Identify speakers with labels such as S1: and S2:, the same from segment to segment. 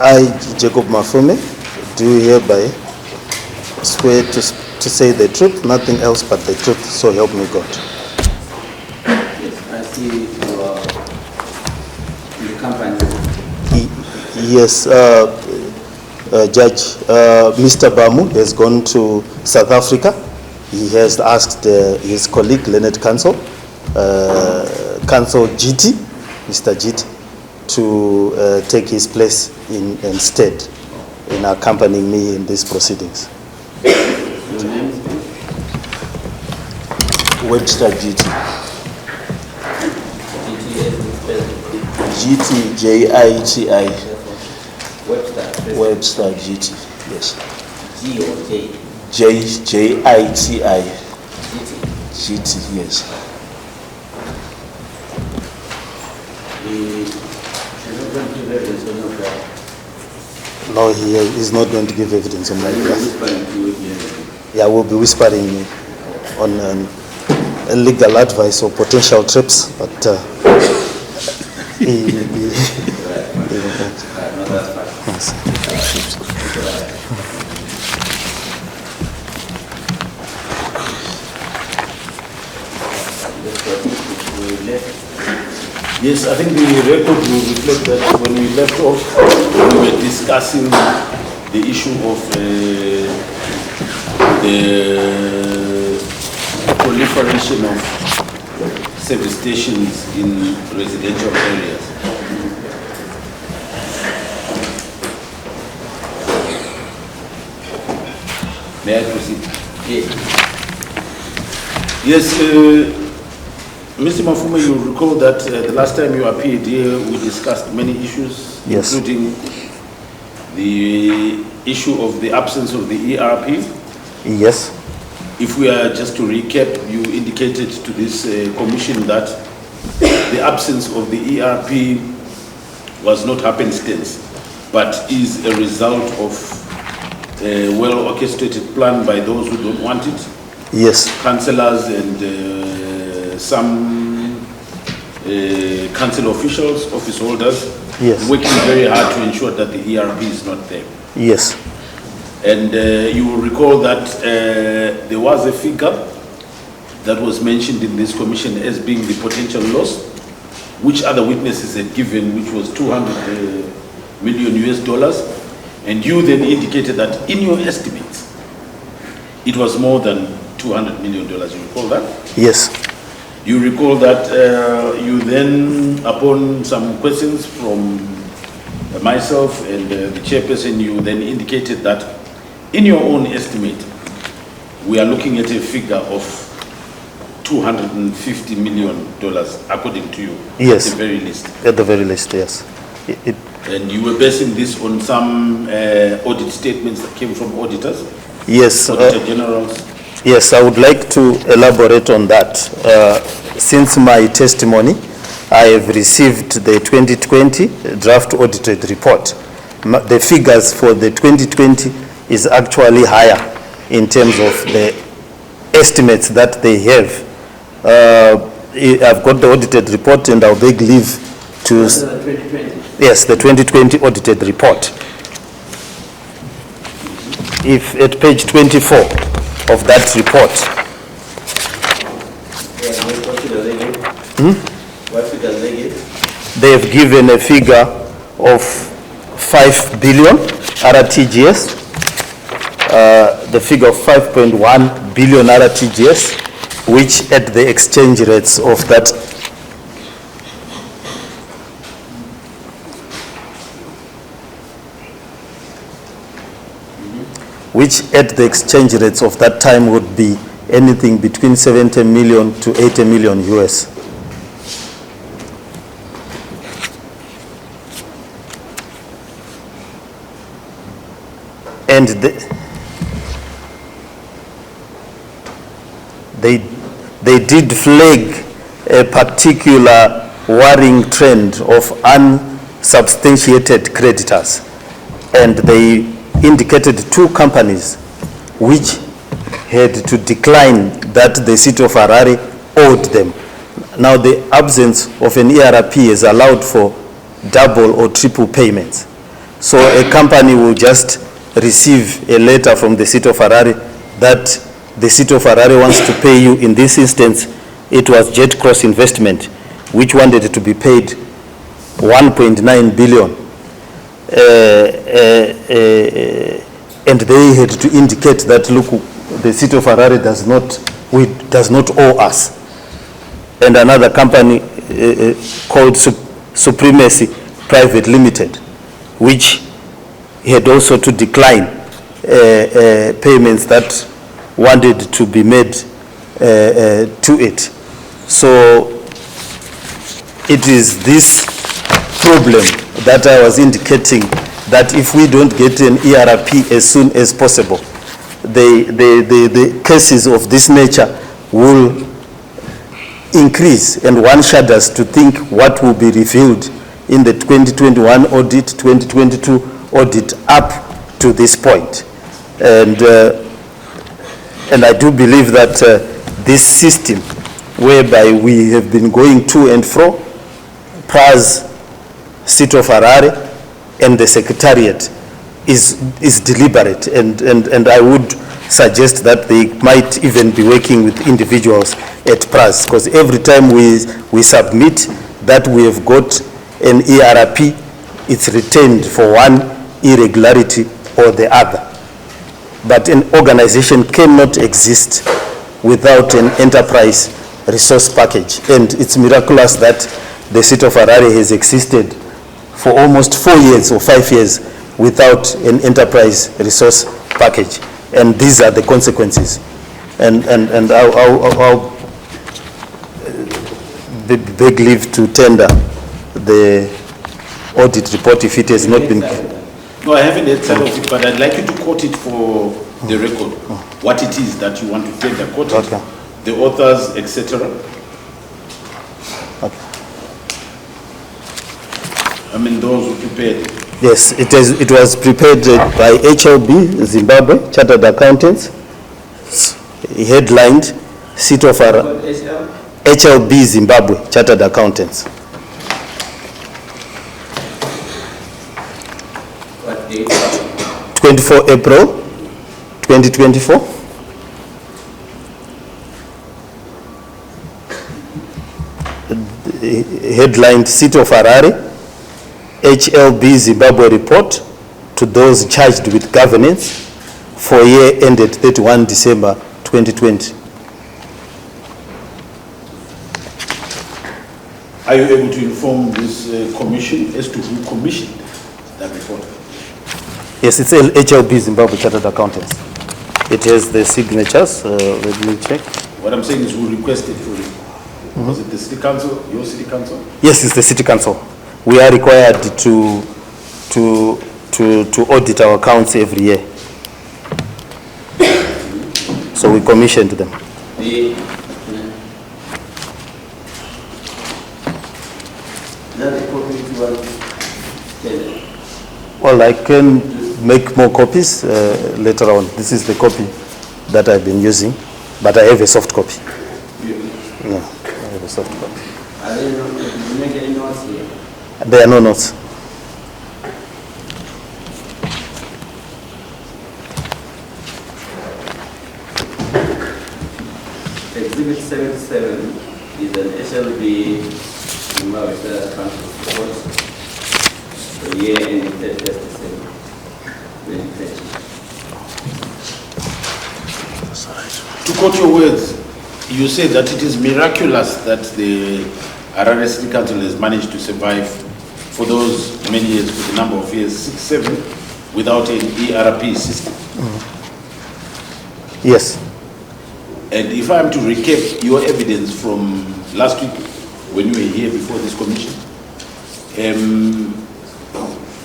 S1: I, Jacob Mafume, do hereby swear to say the truth, nothing else but the truth, so help me God.
S2: Yes, I see you are in the company.
S1: Yes, Judge, Mr. Bamu has gone to South Africa. He has asked his colleague, Leonard Counsel, Counsel GT, Mr. GT, to take his place instead in accompanying me in these proceedings.
S2: Your name?
S1: Webster GT. GT, J-I-T-I. Webster GT, yes.
S2: G or J?
S1: J-I-T-I. GT, yes. No, he is not going to give evidence on my behalf. Yeah, we'll be whispering on legal advice or potential trips, but
S3: Yes, I think the record will reflect that when we left off, we were discussing the issue of the proliferation of service stations in residential areas. May I proceed? Yes, Mr. Mafume, you recall that the last time you appeared here, we discussed many issues,
S1: yes,
S3: including the issue of the absence of the ERP.
S1: Yes.
S3: If we are just to recap, you indicated to this commission that the absence of the ERP was not happenstance, but is a result of a well-orchestrated plan by those who don't want it.
S1: Yes.
S3: Councillors and some council officials, office holders,
S1: yes,
S3: working very hard to ensure that the ERP is not there.
S1: Yes.
S3: And you will recall that there was a figure that was mentioned in this commission as being the potential loss, which other witnesses had given, which was $200 million US, and you then indicated that in your estimates, it was more than $200 million. You recall that?
S1: Yes.
S3: You recall that you then, upon some questions from myself and the chairperson, you then indicated that in your own estimate, we are looking at a figure of $250 million, according to you.
S1: Yes.
S3: At the very least.
S1: At the very least, yes.
S3: And you were basing this on some audit statements that came from auditors?
S1: Yes.
S3: Auditor generals?
S1: Yes, I would like to elaborate on that. Since my testimony, I have received the 2020 draft audited report. The figures for the 2020 is actually higher in terms of the estimates that they have. I've got the audited report and I'll beg leave to...
S2: The 2020?
S1: Yes, the 2020 audited report. If at page 24 of that report.
S2: What figure they give? What figure they give?
S1: They have given a figure of 5 billion RTGS, the figure of 5.1 billion RTGS, which at the exchange rates of that time would be anything between 70 million to 80 million US. And they did flag a particular worrying trend of unsubstantiated creditors, and they indicated 2 companies which had to decline that the city of Harare owed them. Now the absence of an ERP has allowed for double or triple payments. So a company will just receive a letter from the city of Harare that the city of Harare wants to pay you. In this instance, it was Jet Cross Investment, which wanted to be paid 1.9 billion. And they had to indicate that, look, the city of Harare does not owe us. And another company called Supremacy Private Limited, which had also to decline payments that wanted to be made to it. So it is this problem that I was indicating, that if we don't get an ERP as soon as possible, the cases of this nature will increase, and one shudders to think what will be revealed in the 2021 audit, 2022 audit up to this point. And I do believe that this system whereby we have been going to and fro, PRAS, City of Harare, and the Secretariat is deliberate, and I would suggest that they might even be working with individuals at PRAS, because every time we submit that we have got an ERP, it's retained for one irregularity or the other. But an organization cannot exist without an enterprise resource package, and it's miraculous that the city of Harare has existed for almost 4 years or 5 years without an enterprise resource package, and these are the consequences. And I'll beg leave to tender the audit report if it has not been.
S3: No, I haven't heard sight of it, but I'd like you to quote it for the record, what it is that you want to tender, quote it,
S1: Okay.
S3: the authors, etc.
S1: Okay.
S3: I mean, those who prepared.
S1: Yes, it was prepared by HLB Zimbabwe Chartered Accountants, headlined City of Harare. HLB Zimbabwe Chartered Accountants.
S2: What date?
S1: 24 April 2024. Headlined City of Harare, HLB Zimbabwe report to those charged with governance for year ended 31 December 2020.
S3: Are you able to inform this commission as to who commissioned that report?
S1: Yes, it's HLB Zimbabwe Chartered Accountants. It has the signatures. Let me check.
S3: What I'm saying is who requested for it. Was it the city council, your city council?
S1: Yes, it's the city council. We are required to audit our accounts every year. So we commissioned them. Well, I can make more copies later on. This is the copy that I've been using, but I have a soft copy. No, I have a soft copy.
S2: Did you make any notes here?
S1: There are no notes.
S2: Exhibit 77 is an HLB Zimbabwe account report for the year ending 31st December 2020.
S3: To quote your words, you say that it is miraculous that the Harare City Council has managed to survive for those many years, for the number of years, 6, 7, without an ERP system.
S1: Yes.
S3: And if I'm to recap your evidence from last week, when you were here before this commission,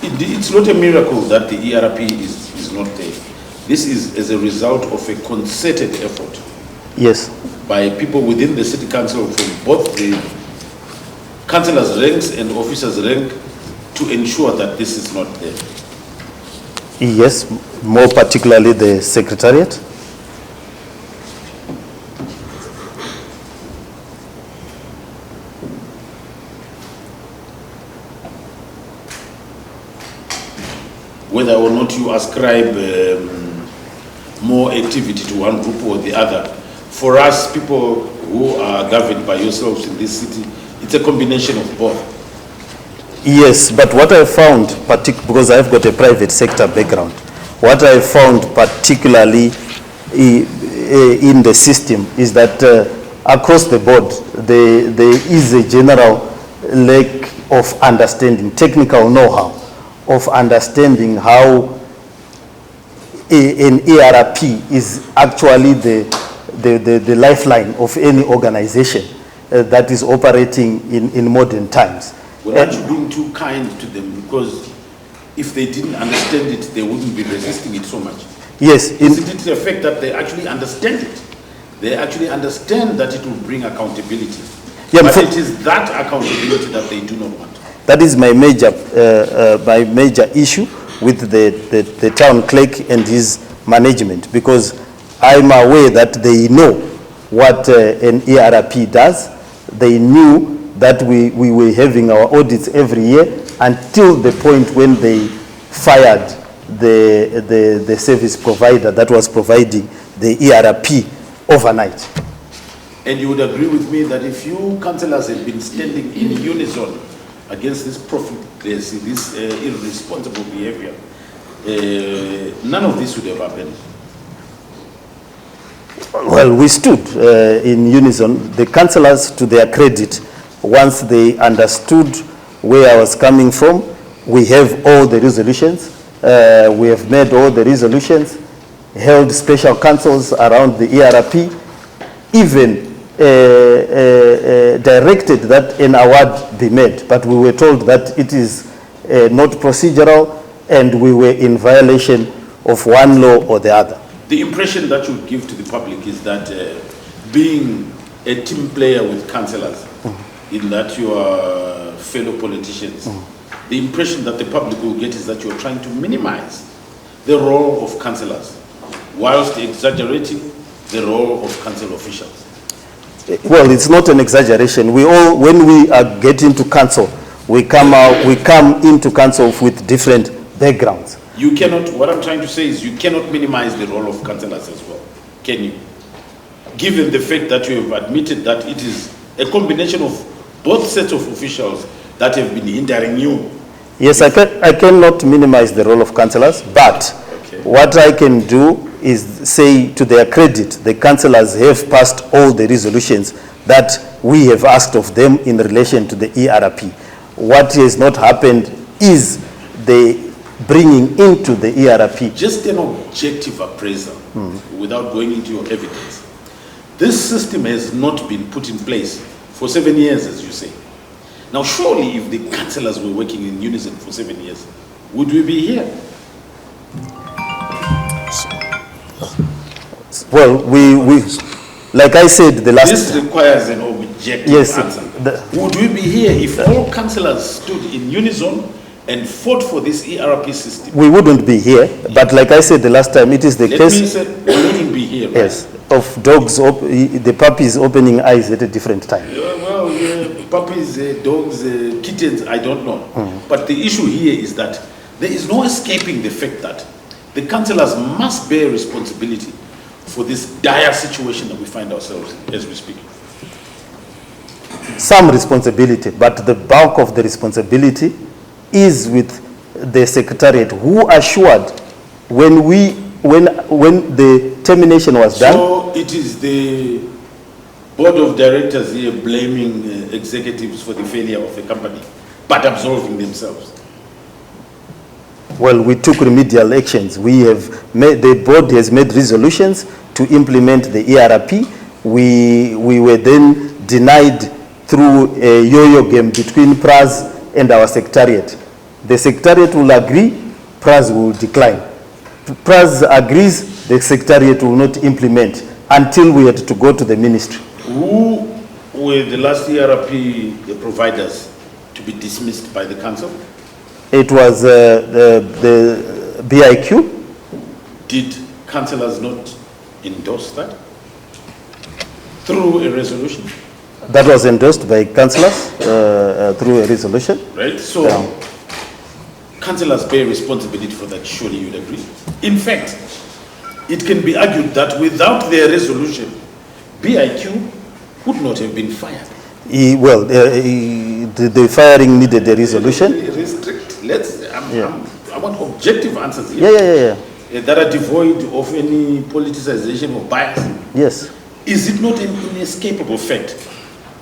S3: it's not a miracle that the ERP is not there. This is as a result of a concerted effort.
S1: Yes.
S3: By people within the city council from both the councillors' ranks and officers' rank to ensure that this is not there.
S1: Yes, more particularly the Secretariat.
S3: whether or not you ascribe more activity to one group or the other. For us, people who are governed by yourselves in this city, it's a combination of both.
S1: Yes, but what I found, because I've got a private sector background, what I found particularly in the system is that across the board, there is a general lack of understanding, technical know-how of understanding how an ERP is actually the lifeline of any organization that is operating in modern times.
S3: Well, aren't you being too kind to them? Because if they didn't understand it, they wouldn't be resisting it so much.
S1: Yes.
S3: Isn't it the fact that they actually understand it? They actually understand that it will bring accountability.
S1: Yeah,
S3: but it is that accountability that they do not want.
S1: That is my major issue with the town clerk and his management, because I'm aware that they know what an ERP does. They knew that we were having our audits every year until the point when they fired the service provider that was providing the ERP overnight.
S3: And you would agree with me that if you councillors had been standing in unison against this profligacy, this irresponsible behavior, none of this would have happened.
S1: Well, we stood in unison. The councillors, to their credit, once they understood where I was coming from, we have all the resolutions. We have made all the resolutions, held special councils around the ERP, even directed that an award be made. But we were told that it is not procedural and we were in violation of one law or the other.
S3: The impression that you give to the public is that being a team player with councillors, in that you are fellow politicians, the impression that the public will get is that you're trying to minimize the role of councillors, whilst exaggerating the role of council officials.
S1: Well, it's not an exaggeration. We all, when we are getting to council, we come into council with different backgrounds.
S3: You cannot, what I'm trying to say is you cannot minimize the role of councillors as well, can you? Given the fact that you have admitted that it is a combination of both sets of officials that have been hindering you.
S1: Yes, I cannot minimize the role of councillors, but what I can do is say to their credit, the councillors have passed all the resolutions that we have asked of them in relation to the ERP. What has not happened is the bringing into the ERP.
S3: Just an objective appraisal without going into your evidence. This system has not been put in place for 7 years, as you say. Now, surely if the councillors were working in unison for 7 years, would we be here?
S1: Well, we like I said the last...
S3: This requires an objective answer. Would we be here if all councillors stood in unison and fought for this ERP system?
S1: We wouldn't be here, but like I said the last time, it is the case...
S3: Let me say, we wouldn't be here, right?
S1: Yes, of dogs, the puppies opening eyes at a different time.
S3: Well, puppies, dogs, kittens, I don't know. But the issue here is that there is no escaping the fact that the councillors must bear responsibility for this dire situation that we find ourselves in as we speak.
S1: Some responsibility, but the bulk of the responsibility is with the Secretariat, who assured when the termination was done.
S3: So it is the board of directors here blaming executives for the failure of the company, but absolving themselves.
S1: Well, we took remedial actions. We have made, the board has made resolutions to implement the ERP. We were then denied through a yo-yo game between PRAS and our Secretariat. The Secretariat will agree, PRAS will decline. PRAS agrees, the Secretariat will not implement until we had to go to the ministry.
S3: Who were the last ERP providers to be dismissed by the council?
S1: It was the BIQ.
S3: Did councillors not endorse that through a resolution?
S1: That was endorsed by councillors through a resolution.
S3: Right, so councillors bear responsibility for that, surely you'd agree. In fact, it can be argued that without their resolution, BIQ would not have been fired.
S1: The firing needed a resolution.
S3: I want objective answers here. That are devoid of any politicization or bias.
S1: Yes.
S3: Is it not an inescapable fact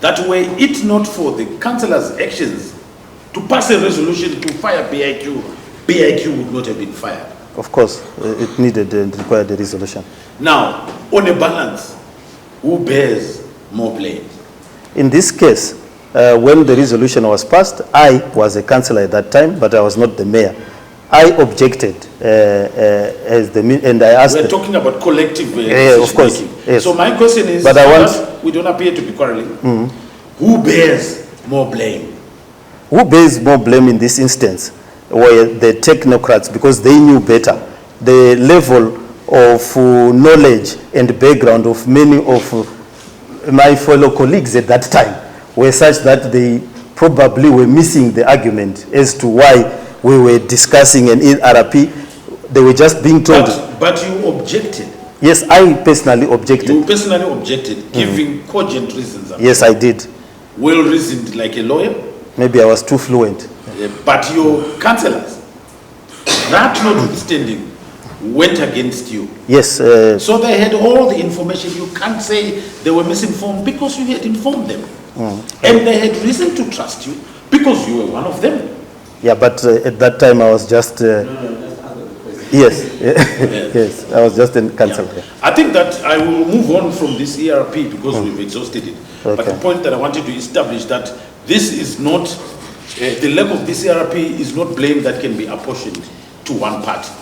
S3: that were it not for the councillors' actions to pass a resolution to fire BIQ would not have been fired?
S1: Of course, it needed and required a resolution.
S3: Now, on a balance, who bears more blame?
S1: In this case, when the resolution was passed, I was a councillor at that time, but I was not the mayor. I objected and I asked.
S3: We're talking about collective
S1: of course. Yes.
S3: So my question is,
S1: but
S3: we don't appear to be quarreling. Who bears more blame?
S1: Who bears more blame in this instance were the technocrats, because they knew better. The level of knowledge and background of many of my fellow colleagues at that time were such that they probably were missing the argument as to why we were discussing an ERP. They were just being told.
S3: But you objected.
S1: Yes, I personally objected.
S3: You personally objected, giving cogent reasons.
S1: Yes, I did.
S3: Well reasoned, like a lawyer?
S1: Maybe I was too fluent.
S3: But your councillors, that notwithstanding, went against you.
S1: Yes.
S3: So they had all the information. You can't say they were misinformed because you had informed them. And they had reason to trust you because you were one of them.
S1: Yeah, but at that time I was just... yes, yes, I was just a councillor.
S3: Yeah. I think that I will move on from this ERP because we've exhausted it.
S1: Okay.
S3: But the point that I wanted to establish that this is not, the lack of this ERP is not blame that can be apportioned to one party.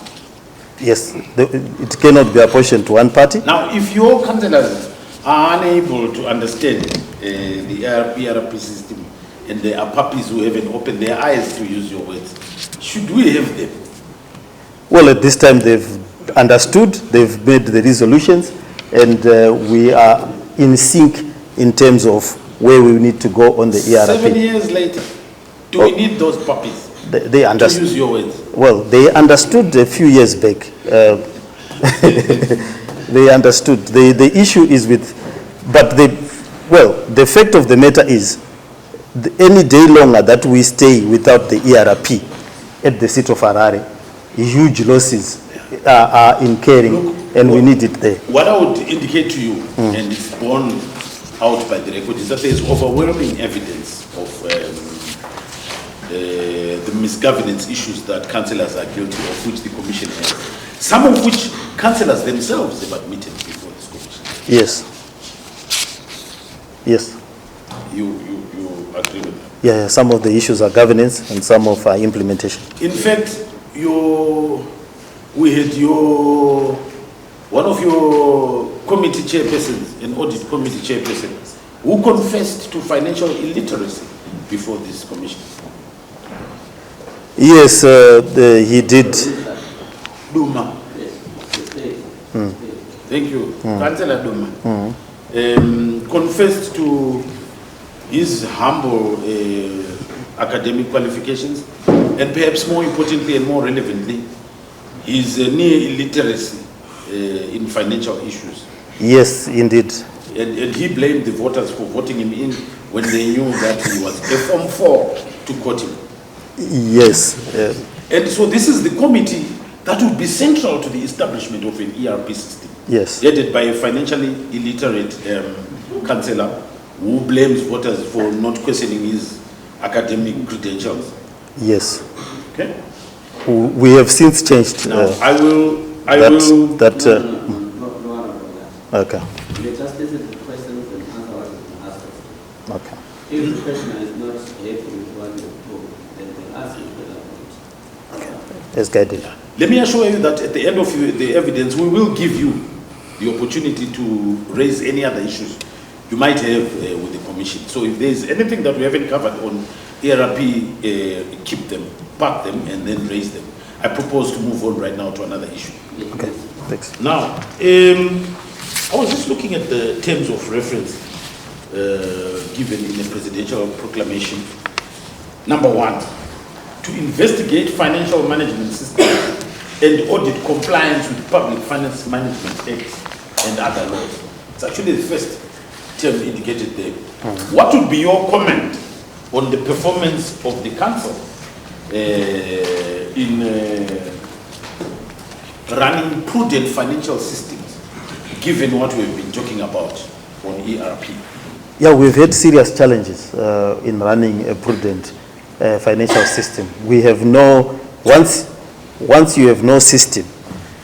S1: Yes, it cannot be apportioned to one party.
S3: Now, if your councillors are unable to understand the ERP system, and there are puppies who haven't opened their eyes, to use your words, should we have them?
S1: Well, at this time they've understood, they've made the resolutions, and we are in sync in terms of where we need to go on the ERP.
S3: 7 years later, do we need those puppies?
S1: They understood.
S3: To use your words.
S1: Well, they understood a few years back. They understood. The issue is with, but the fact of the matter is, any day longer that we stay without the ERP at the seat of Harare, huge losses are incurring. Look, and we need it there.
S3: What I would indicate to you, and it's borne out by the record, is that there is overwhelming evidence of the misgovernance issues that councillors are guilty of, which the commission has. Some of which councillors themselves have admitted before this commission.
S1: Yes. Yes.
S3: You agree with that?
S1: Yeah, some of the issues are governance and some of our implementation.
S3: In fact, we had one of your committee chairpersons, an audit committee chairperson, who confessed to financial illiteracy before this commission.
S1: Yes, he did.
S3: Duma. Thank you. Councillor Duma. Confessed to his humble academic qualifications, and perhaps more importantly and more relevantly, his near illiteracy in financial issues.
S1: Yes, indeed.
S3: And he blamed the voters for voting him in when they knew that he was a Form 4 to quote him.
S1: Yes.
S3: And so this is the committee that would be central to the establishment of an ERP system.
S1: Yes.
S3: Headed by a financially illiterate councillor who blames voters for not questioning his academic credentials.
S1: Yes.
S3: Okay.
S1: We have since changed.
S3: Now, I will.
S4: No,
S1: okay.
S4: you just listen to questions and answer what you can ask.
S1: Okay.
S4: If the question is not happy with what you do, then they ask you to elaborate.
S1: As guided.
S3: Let me assure you that at the end of the evidence, we will give you the opportunity to raise any other issues you might have with the commission. So if there is anything that we haven't covered on ERP, keep them, park them, and then raise them. I propose to move on right now to another issue.
S1: Okay, thanks.
S3: Now, I was just looking at the terms of reference given in the presidential proclamation. Number 1, to investigate financial management systems and audit compliance with Public Finance Management Act and other laws. It's actually the first term indicated there. What would be your comment on the performance of the council in running prudent financial systems, given what we've been talking about on ERP?
S1: Yeah, we've had serious challenges in running a prudent financial system. We have once you have no system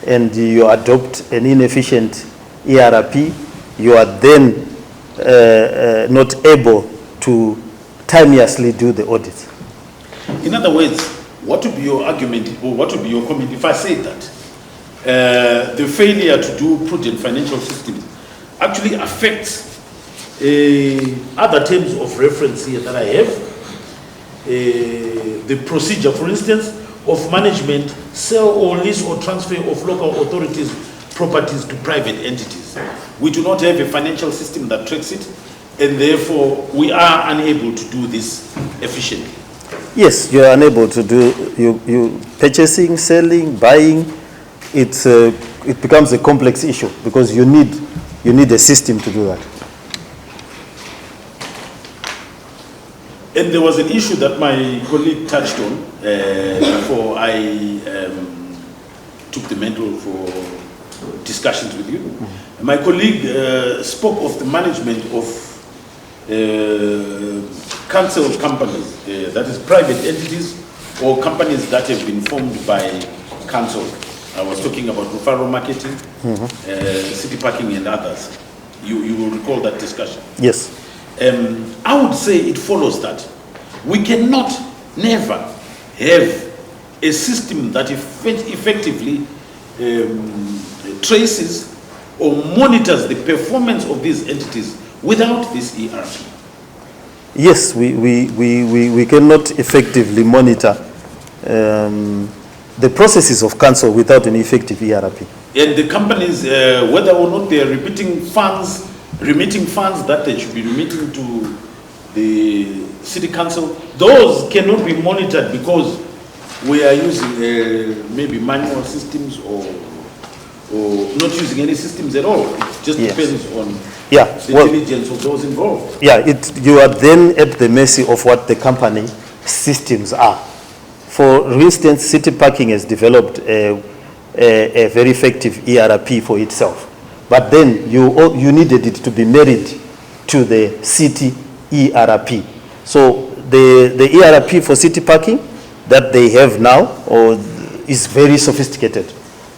S1: and you adopt an inefficient ERP, you are then not able to timeously do the audit.
S3: In other words, what would be your argument, or what would be your comment if I say that the failure to do prudent financial systems actually affects other terms of reference here that I have, the procedure, for instance, of management, sell or lease or transfer of local authorities' properties to private entities. We do not have a financial system that tracks it, and therefore we are unable to do this efficiently.
S1: Yes, you are unable to do you purchasing, selling, buying. It becomes a complex issue because you need a system to do that.
S3: And there was an issue that my colleague touched on before I took the mantle for discussions with you. Mm-hmm. My colleague spoke of the management of council companies, that is private entities or companies that have been formed by council. I was talking about referral marketing, city parking and others. You will recall that discussion.
S1: Yes.
S3: I would say it follows that we cannot never have a system that effectively traces or monitors the performance of these entities without this ERP.
S1: Yes, we cannot effectively monitor the processes of council without an effective ERP.
S3: And the companies, whether or not they are remitting funds that they should be remitting to the city council, those cannot be monitored because we are using maybe manual systems or not using any systems at all. It just depends on the diligence of those involved.
S1: Yeah, you are then at the mercy of what the company systems are. For instance, City Parking has developed a very effective ERP for itself. But then you needed it to be married to the city ERP. So the ERP for City Parking that they have now is very sophisticated,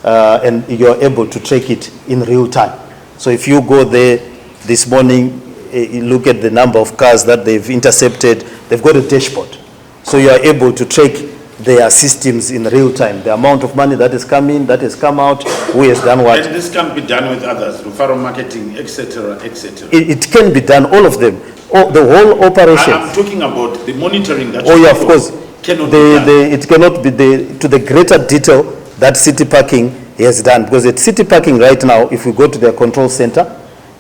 S1: and you're able to track it in real time. So if you go there this morning, you look at the number of cars that they've intercepted, they've got a dashboard. So you are able to track their systems in real time, the amount of money that is coming, that has come out, who has done what.
S3: And this can be done with others, referral marketing, etc., etc.
S1: It can be done, all of them, the whole operation.
S3: I'm talking about the monitoring that.
S1: Oh yeah, of course.
S3: Cannot be done.
S1: It cannot be to the greater detail that City Parking has done, because at City Parking right now, if we go to their control center,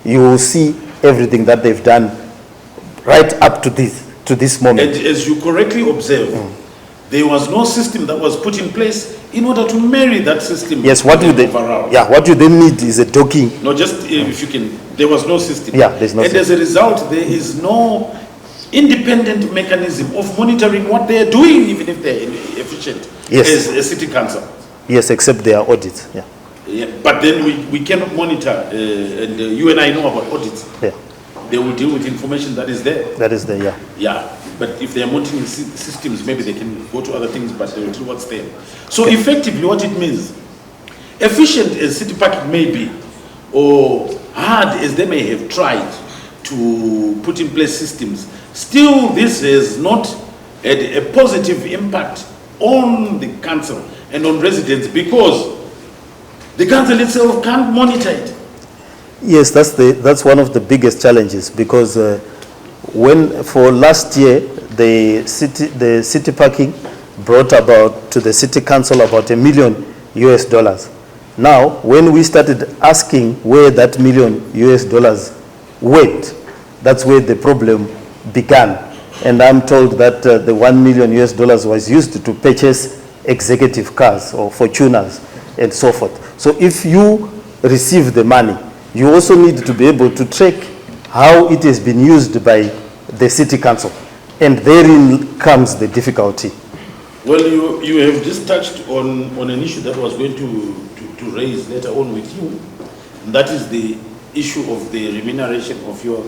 S1: you will see everything that they've done right up to this moment.
S3: And as you correctly observe, there was no system that was put in place in order to marry that system.
S1: Yes, what you then need is a docking.
S3: No, just if you can, there was no system.
S1: Yeah, there's no system.
S3: And as a result, there is no independent mechanism of monitoring what they are doing, even if they're efficient as a city council.
S1: Yes, except their audits. Yeah.
S3: Yeah, but then we cannot monitor, and you and I know about audits.
S1: Yeah.
S3: They will deal with information that is there.
S1: That is there, yeah.
S3: Yeah, but if they are monitoring systems, maybe they can go to other things, but they will do what's there. So effectively, what it means, efficient as City Parking may be, or hard as they may have tried to put in place systems, still this has not had a positive impact on the council and on residents because the council itself can't monitor it.
S1: Yes, that's one of the biggest challenges, because when for last year the city parking brought about to the city council about $1 million. Now, when we started asking where that $1 million went, that's where the problem began. and I'm told that the $1 million was used to purchase executive cars or Fortuners and so forth. So if you receive the money, you also need to be able to track how it has been used by the city council. And therein comes the difficulty.
S3: Well, you have just touched on an issue that was going to raise later on with you, and that is the issue of the remuneration of your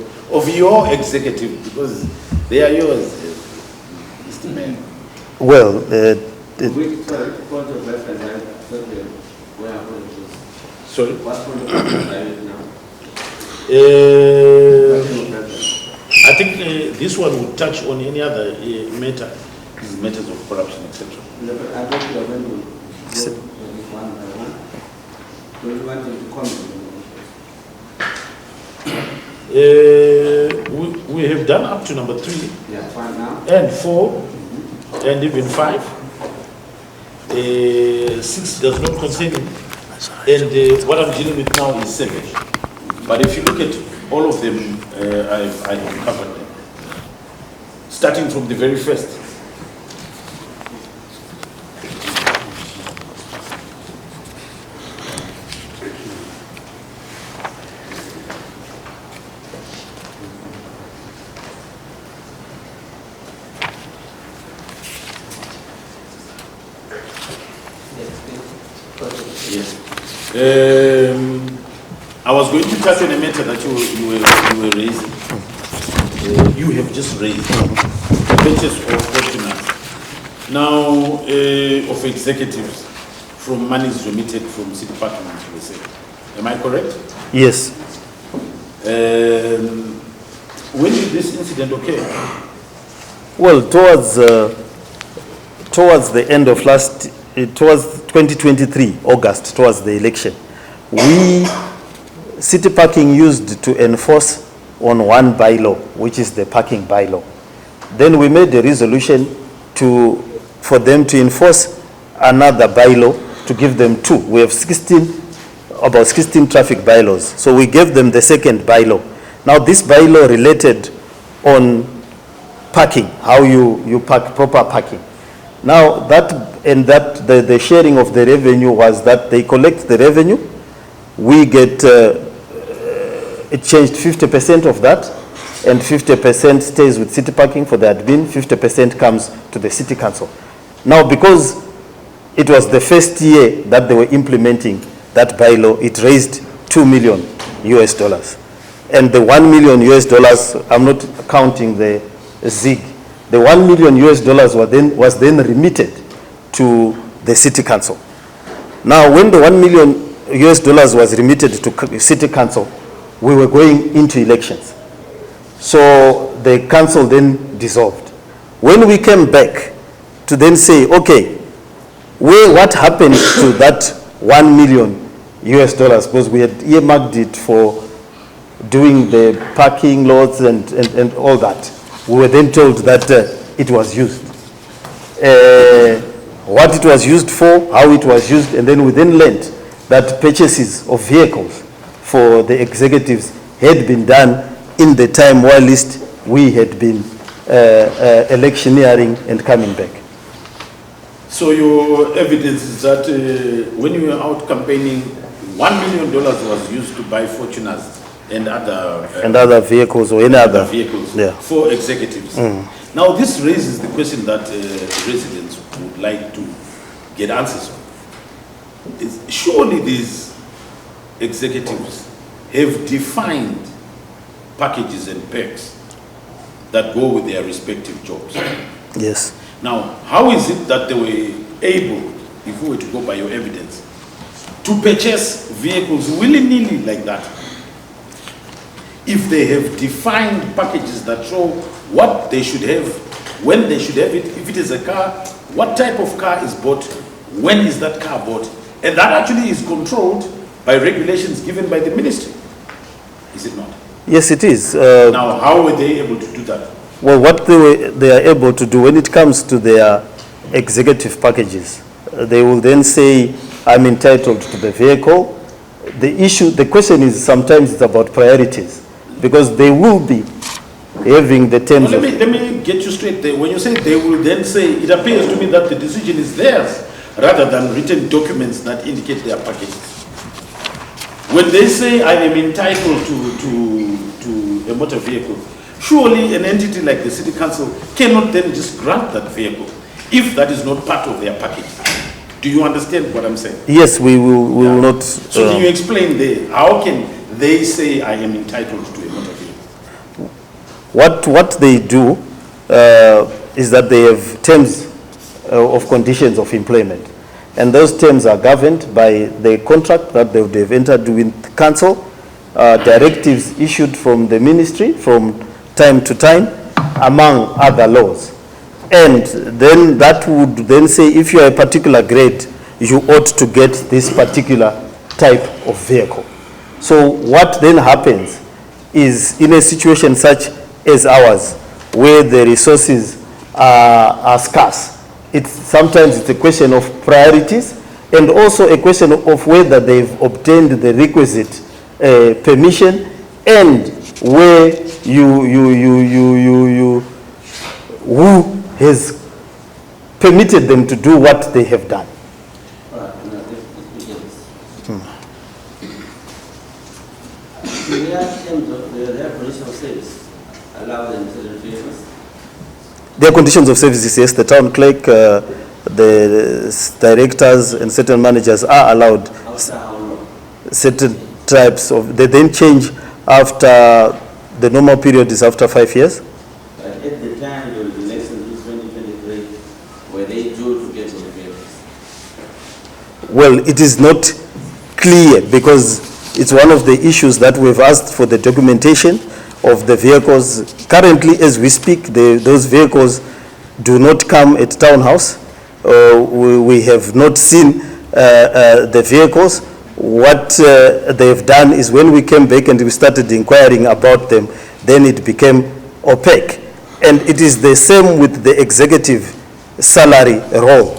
S3: executive, because they are yours, Mr. Mayor.
S1: Well,
S4: Which point of reference are you? Where are you?
S3: Sorry?
S4: What point of reference are you now?
S3: I think this one would touch on any other matter, matters of corruption, etc.
S4: No, but I thought you were going to go one by one. Do you want to comment?
S3: We have done up to number 3.
S4: Yeah, 5 now.
S3: And 4, and even 5. 6 does not concern him. And what I'm dealing with now is 7. But if you look at all of them, I've covered them. Starting from the very first. Yes. I was going to touch on a matter that you were raising. You have just raised the purchase of Fortuners. Now, of executives from monies remitted from city departments, we say. Am I correct?
S1: yes.
S3: When did this incident occur?
S1: Well, towards the end of towards 2023, August, towards the election, City Parking used to enforce on one bylaw, which is the parking bylaw. Then we made a resolution for them to enforce another bylaw, to give them 2. We have about 16 traffic bylaws. So we gave them the second bylaw. Now this bylaw related on parking, how you park, proper parking. Now the sharing of the revenue was that they collect the revenue, we get it changed 50% of that, and 50% stays with city parking for the admin, 50% comes to the city council. Now because it was the first year that they were implementing that bylaw, it raised $2 million. And the $1 million, I'm not counting the ZIG. The $1 million was then remitted to the city council. Now, when the $1 million was remitted to city council, we were going into elections. So the council then dissolved. When we came back to then say, okay, what happened to that $1 million, because we had earmarked it for doing the parking lots and all that. We were then told that it was used. What it was used for, how it was used, and then we then learned that purchases of vehicles for the executives had been done in the time while least we had been electioneering and coming back.
S3: So your evidence is that when you were out campaigning, $1 million was used to buy Fortuners and other
S1: vehicles or any other
S3: vehicles
S1: yeah.
S3: for executives. Now this raises the question that residents would like to get answers on. Surely these executives have defined packages and perks that go with their respective jobs.
S1: Yes.
S3: Now, how is it that they were able, if we were to go by your evidence, to purchase vehicles willy-nilly like that? If they have defined packages that show what they should have, when they should have it, if it is a car, what type of car is bought, when is that car bought? And that actually is controlled by regulations given by the ministry, is it not?
S1: Yes, it is.
S3: Now, how were they able to do that?
S1: Well, what they are able to do when it comes to their executive packages, they will then say, I'm entitled to the vehicle. The question is sometimes it's about priorities, because they will be having the terms
S3: Well, let me get you straight, when you say they will then say, it appears to me that the decision is theirs rather than written documents that indicate their packages. When they say I am entitled to a motor vehicle, surely an entity like the City Council cannot then just grant that vehicle if that is not part of their package. Do you understand what I'm saying?
S1: Yes, we will not.
S3: So can you explain how can they say I am entitled to a motor vehicle?
S1: What they do is that they have terms of conditions of employment. And those terms are governed by the contract that they would have entered with council, directives issued from the ministry from time to time, among other laws. And then that would then say if you are a particular grade, you ought to get this particular type of vehicle. So what then happens is in a situation such as ours, where the resources are scarce, sometimes it's a question of priorities and also a question of whether they've obtained the requisite permission and where who has permitted them to do what they have done.
S4: Do their conditions of service allow them to refuse?
S1: Their conditions of services, yes, the town clerk, the directors and certain managers are allowed
S4: After how long?
S1: certain types of, they then change after, the normal period is after 5 years.
S4: At the time of the election in 2023, were they due to get the vehicles?
S1: Well, it is not clear because it's one of the issues that we've asked for the documentation of the vehicles. Currently, as we speak, those vehicles do not come at town house. We have not seen the vehicles. What they've done is when we came back and we started inquiring about them, then it became opaque. And it is the same with the executive salary role.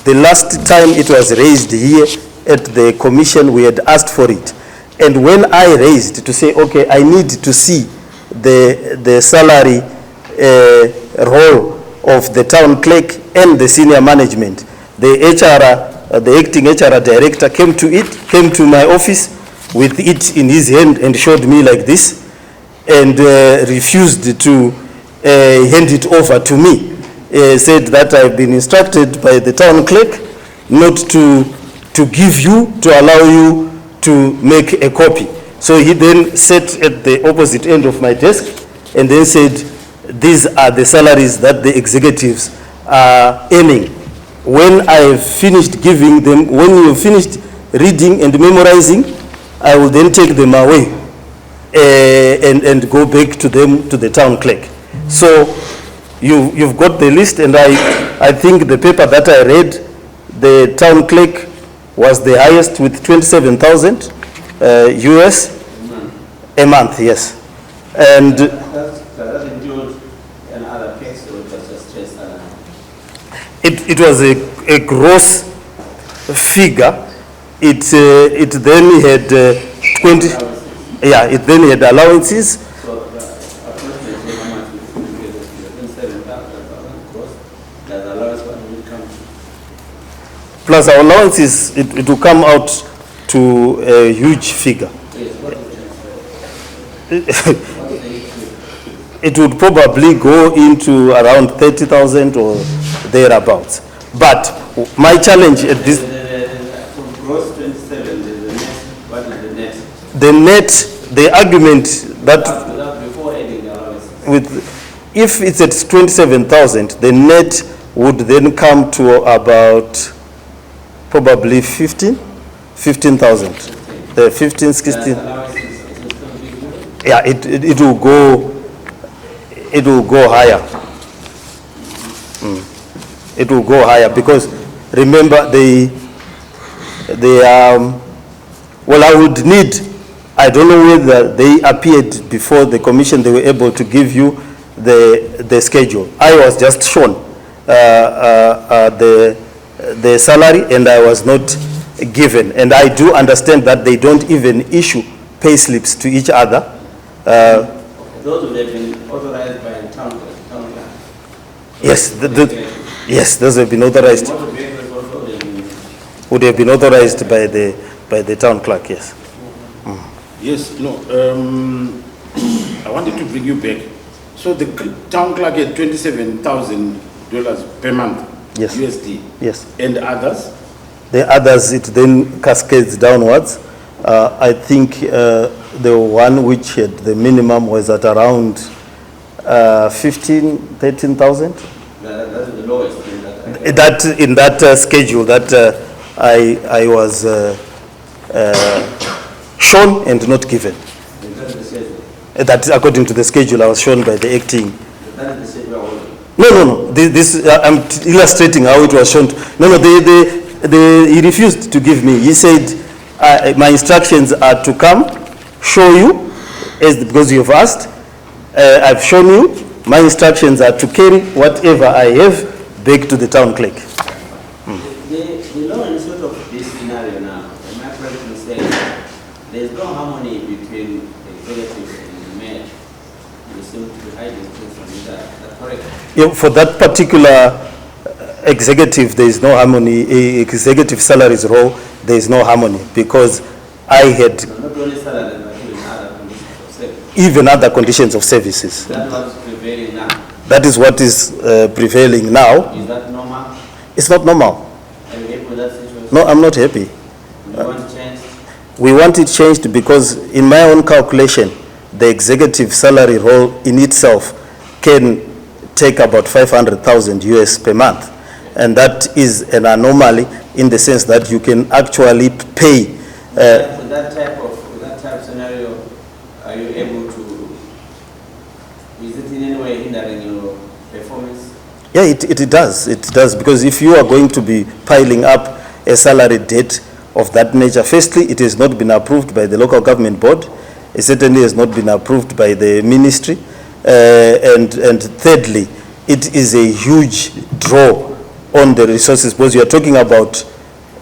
S1: The last time it was raised here at the commission, we had asked for it. And when I raised to say, okay, I need to see the salary role of the town clerk and the senior management, the acting HR director came to my office with it in his hand and showed me like this and refused to hand it over to me. Said that I've been instructed by the town clerk not to give you, to allow you to make a copy. So he then sat at the opposite end of my desk and then said, these are the salaries that the executives are earning. When I finished giving them, when you finished reading and memorizing, I will then take them away and go back to them, to the town clerk. So you've got the list, and I think the paper that I read, the town clerk was the highest with 27,000 US a month, yes. And
S4: That includes an allocation or just straight salary?
S1: it was a gross figure. It then had 20, yeah, it then had allowances.
S4: So approximately how much would you get? 27,000 gross. Does allowance what will come to?
S1: Plus our allowances, it will come out to a huge figure.
S4: Yes, what would you say?
S1: It would probably go into around 30,000 or thereabouts. But my challenge at this,
S4: From gross 27, the net, what is the net?
S1: the net, the argument that
S4: Without before adding the allowances.
S1: with, if it's at 27,000, the net would then come to about probably 15,000. 15, 16.
S4: Allowances is going to be given?
S1: Yeah, it will go. It will go higher. It will go higher because remember well, I would need, I don't know whether they appeared before the commission, they were able to give you the schedule. I was just shown the salary and I was not given. And I do understand that they don't even issue pay slips to each other.
S4: Those would have been authorized by town clerk.
S1: Yes, yes, those have been authorized.
S4: Motor vehicles also, they've been-
S1: Would have been authorized by the town clerk, yes.
S3: Yes, no, I wanted to bring you back. So the town clerk had $27,000 per month.
S1: Yes.
S3: USD.
S1: Yes.
S3: And others?
S1: The others, it then cascades downwards. I think the one which had the minimum was at around 13,000.
S4: That's the lowest.
S1: That in that schedule that I was shown and not given.
S4: That's the schedule.
S1: That according to the schedule I was shown by the acting.
S4: That is the schedule only.
S1: No. This I'm illustrating how it was shown. No. He refused to give me. He said my instructions are to come, show you, because you have asked. I've shown you. My instructions are to carry whatever I have back to the town clerk.
S4: The law and sort of this scenario now, am I correct in saying there's no harmony between executive and the mayor? You seem to be hiding things from that. Is that correct?
S1: Yeah, for that particular executive, there is no harmony. Executive salaries role, there is no harmony because I had
S4: So not only salary, but even other conditions of service.
S1: even other conditions of services.
S4: That was prevailing now.
S1: That is what is prevailing now.
S4: Is that normal?
S1: It's not normal.
S4: Are you happy with that situation?
S1: No, I'm not happy.
S4: You want change?
S1: We want it changed because in my own calculation, the executive salary role in itself can take about 500,000 US per month. And that is an anomaly in the sense that you can actually pay.
S4: With that type of scenario, are you able to, is it in any way hindering your performance?
S1: Yeah, it does. It does because if you are going to be piling up a salary debt of that nature, firstly, it has not been approved by the local government board. It certainly has not been approved by the ministry. And thirdly, it is a huge draw on the resources because you are talking about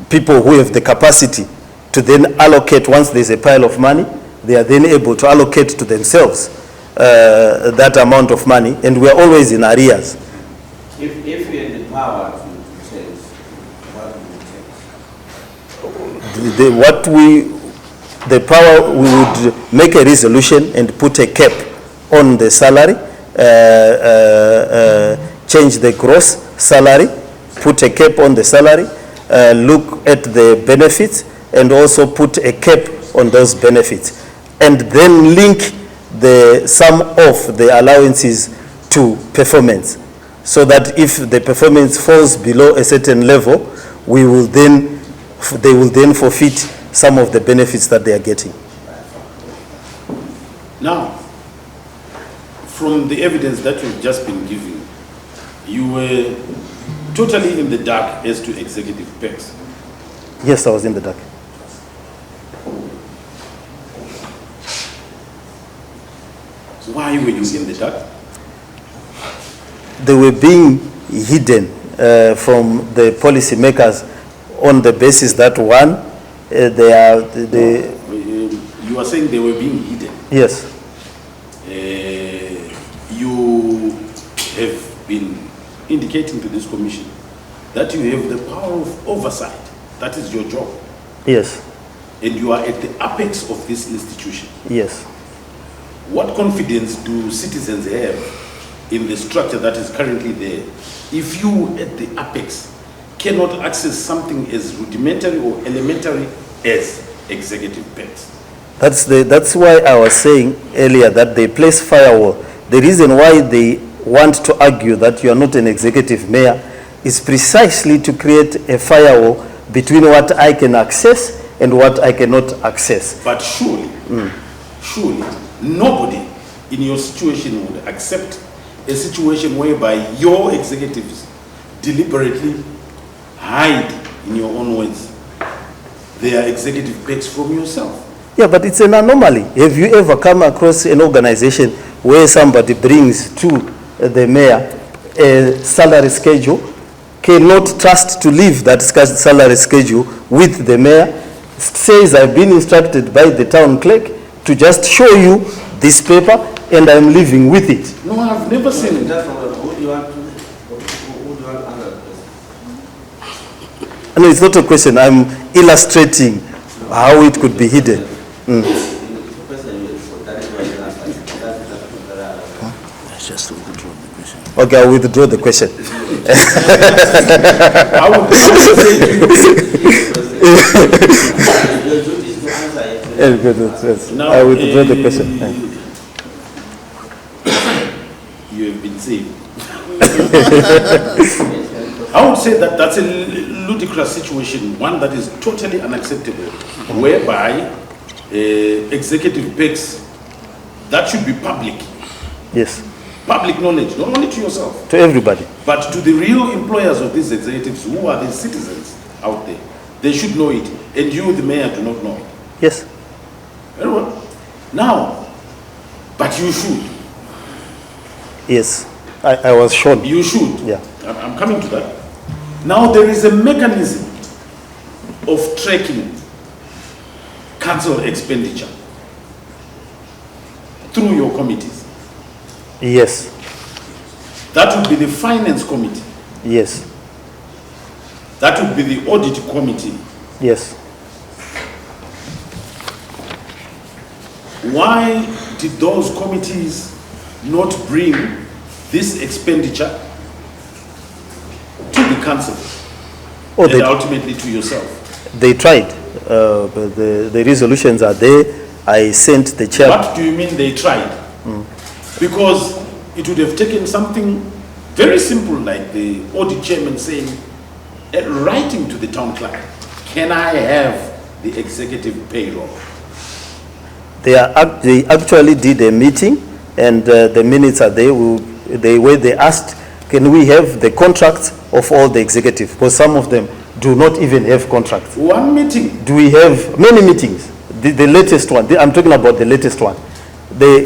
S1: people who have the capacity to then allocate once there's a pile of money, they are then able to allocate to themselves that amount of money, and we are always in arrears.
S4: If you had the power to change, what would you change? The power, we would make a resolution and put a cap on the salary, change the gross salary, put a cap on the salary, look at the benefits, and also put a cap on those benefits, and then link the sum of the allowances to performance, so that if the performance falls below a certain level, they will then forfeit some of the benefits that they are getting.
S3: Now, from the evidence that you've just been giving, you were totally in the dark as to executive perks.
S1: Yes, I was in the dark.
S3: So why were you in the dark?
S1: They were being hidden from the policymakers on the basis that one,
S3: You are saying they were being hidden.
S1: yes,
S3: You have been indicating to this commission that you have the power of oversight. That is your job.
S1: yes,
S3: And you are at the apex of this institution.
S1: yes.
S3: What confidence do citizens have in the structure that is currently there if you at the apex cannot access something as rudimentary or elementary as executive perks?
S1: That's why I was saying earlier that they place firewall. The reason why they want to argue that you are not an executive mayor is precisely to create a firewall between what I can access and what I cannot access.
S3: But surely, surely, nobody in your situation would accept a situation whereby your executives deliberately hide, in your own words, their executive perks from yourself.
S1: Yeah, but it's an anomaly. Have you ever come across an organization where somebody brings to the mayor a salary schedule, cannot trust to leave that salary schedule with the mayor, says I've been instructed by the town clerk to just show you this paper and I'm living with it?
S3: No, I've never seen it.
S4: That's what you want to,
S2: Would one answer the question?
S4: No, it's not a question. I'm illustrating how it could be hidden.
S2: The question is, so that is why you answer.
S3: Let's just withdraw the question.
S4: Okay, I'll withdraw the question.
S3: I would say to you,
S2: Your duty is to answer it.
S4: Yeah, good, yes.
S3: now,
S4: I withdraw the question. Yeah.
S3: You have been saved. I would say that that's a ludicrous situation, one that is totally unacceptable, whereby executive picks, that should be public.
S4: Yes,
S3: Public knowledge, not only to yourself,
S4: to everybody.
S3: but to the real employers of these executives, who are the citizens out there. They should know it, and you, the mayor, do not know it.
S4: Yes,
S3: Very well. Now, but you should.
S4: yes. I was shown.
S3: You should.
S4: Yeah.
S3: I'm coming to that. Now, there is a mechanism of tracking council expenditure through your committees.
S4: Yes,
S3: That would be the finance committee.
S4: yes,
S3: That would be the audit committee.
S4: yes.
S3: Why did those committees not bring this expenditure to the council
S4: Oh,
S3: and ultimately to yourself?
S4: they tried, but the resolutions are there. I sent the chair.
S3: What do you mean they tried? Because it would have taken something very simple like the audit chairman saying, writing to the town clerk, can I have the executive payroll?
S4: They actually did a meeting, and the minutes are there. Where they asked, can we have the contracts of all the executives? Because some of them do not even have contracts.
S3: One meeting.
S4: Do we have many meetings? The latest one, I'm talking about the latest one.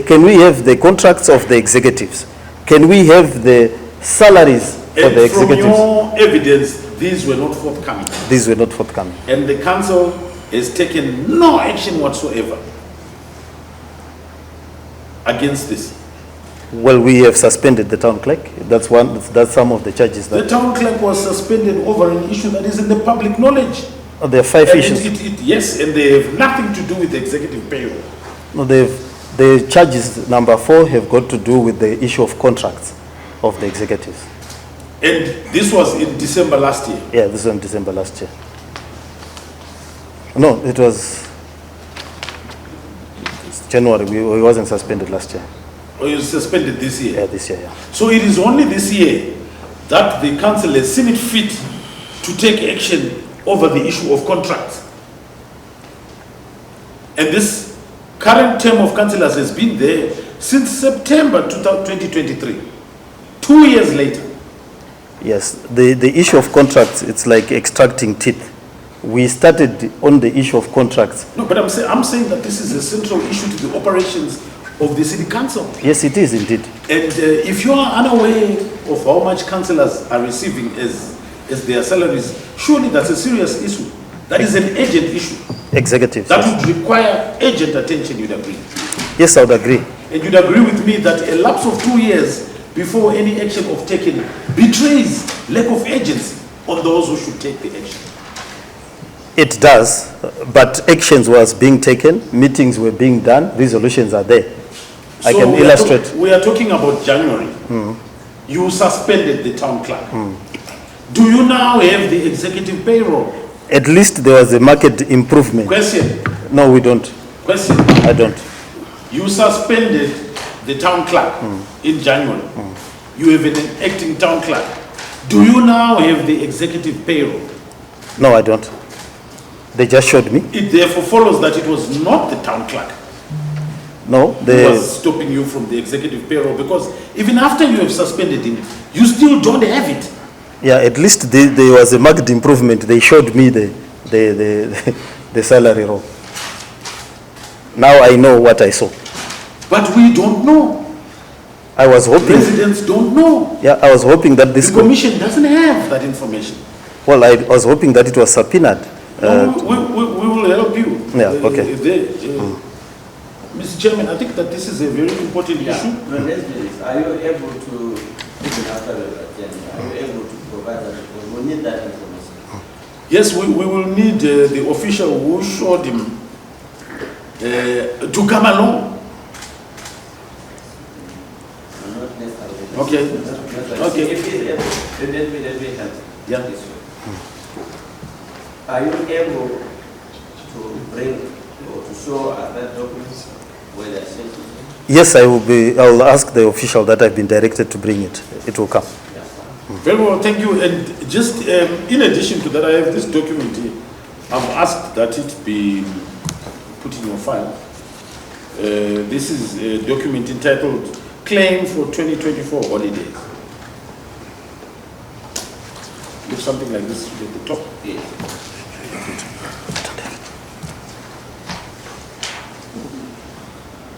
S4: Can we have the contracts of the executives? Can we have the salaries for
S3: And
S4: the
S3: from
S4: executives?
S3: your evidence, these were not forthcoming.
S4: These were not forthcoming.
S3: And the council has taken no action whatsoever against this.
S4: Well, we have suspended the town clerk. That's some of the charges
S3: The
S4: that
S3: town clerk was suspended over an issue that is in the public knowledge.
S4: there are 5
S3: And
S4: issues.
S3: yes, and they have nothing to do with the executive payroll.
S4: No, the charges number 4 have got to do with the issue of contracts of the executives.
S3: And this was in December last year.
S4: Yeah, this was in December last year. No, it was January. We wasn't suspended last year.
S3: Or you suspended this year.
S4: Yeah, this year, yeah.
S3: So it is only this year that the council has seen it fit to take action over the issue of contracts. And this current term of councillors has been there since September 2023, 2 years later.
S4: Yes, the issue of contracts, it's like extracting teeth. We started on the issue of contracts.
S3: No, but I'm saying that this is a central issue to the operations of the city council.
S4: Yes, it is indeed.
S3: And if you are unaware of how much councillors are receiving as their salaries, surely that's a serious issue. That is an urgent issue.
S4: Executives.
S3: That
S4: Yes.
S3: would require urgent attention, you'd agree.
S4: Yes, I would agree.
S3: And you'd agree with me that a lapse of 2 years before any action of taken betrays lack of urgency on those who should take the action.
S4: It does, but actions was being taken, meetings were being done, resolutions are there. I
S3: So
S4: can
S3: we are
S4: illustrate.
S3: we are talking about January. You suspended the town clerk. Do you now have the executive payroll?
S4: At least there was a market improvement.
S3: Question.
S4: No, we don't.
S3: Question.
S4: I don't.
S3: You suspended the town clerk in January. You have an acting town clerk. Do you now have the executive payroll?
S4: No, I don't. They just showed me.
S3: It therefore follows that it was not the town clerk
S4: No,
S3: who
S4: they,
S3: was stopping you from the executive payroll, because even after you have suspended him, you still don't have it.
S4: yeah, at least there was a market improvement. They showed me the salary roll. Now I know what I saw.
S3: But we don't know.
S4: I was hoping,
S3: Residents don't know.
S4: yeah, I was hoping that this,
S3: The commission doesn't have that information.
S4: well, I was hoping that it was subpoenaed.
S3: No, we will help you.
S4: Yeah, okay.
S3: Mr. Chairman, I think that this is a very important issue.
S2: The residents, are you able to, even after the agenda, are you able to We need that information.
S3: Yes, we will need the official who showed him to come along.
S2: Not necessarily.
S3: Okay. Okay.
S2: Let me help.
S3: Yeah.
S2: This way. Are you able to bring or to show us that documents where they are sent to?
S4: Yes, I will ask the official that I've been directed to bring it. It will come.
S3: Very well, thank you. And just in addition to that, I have this document here. I've asked that it be put in your file. This is a document entitled Claim for 2024 Holidays. Looks something like this at the top.
S2: Yes.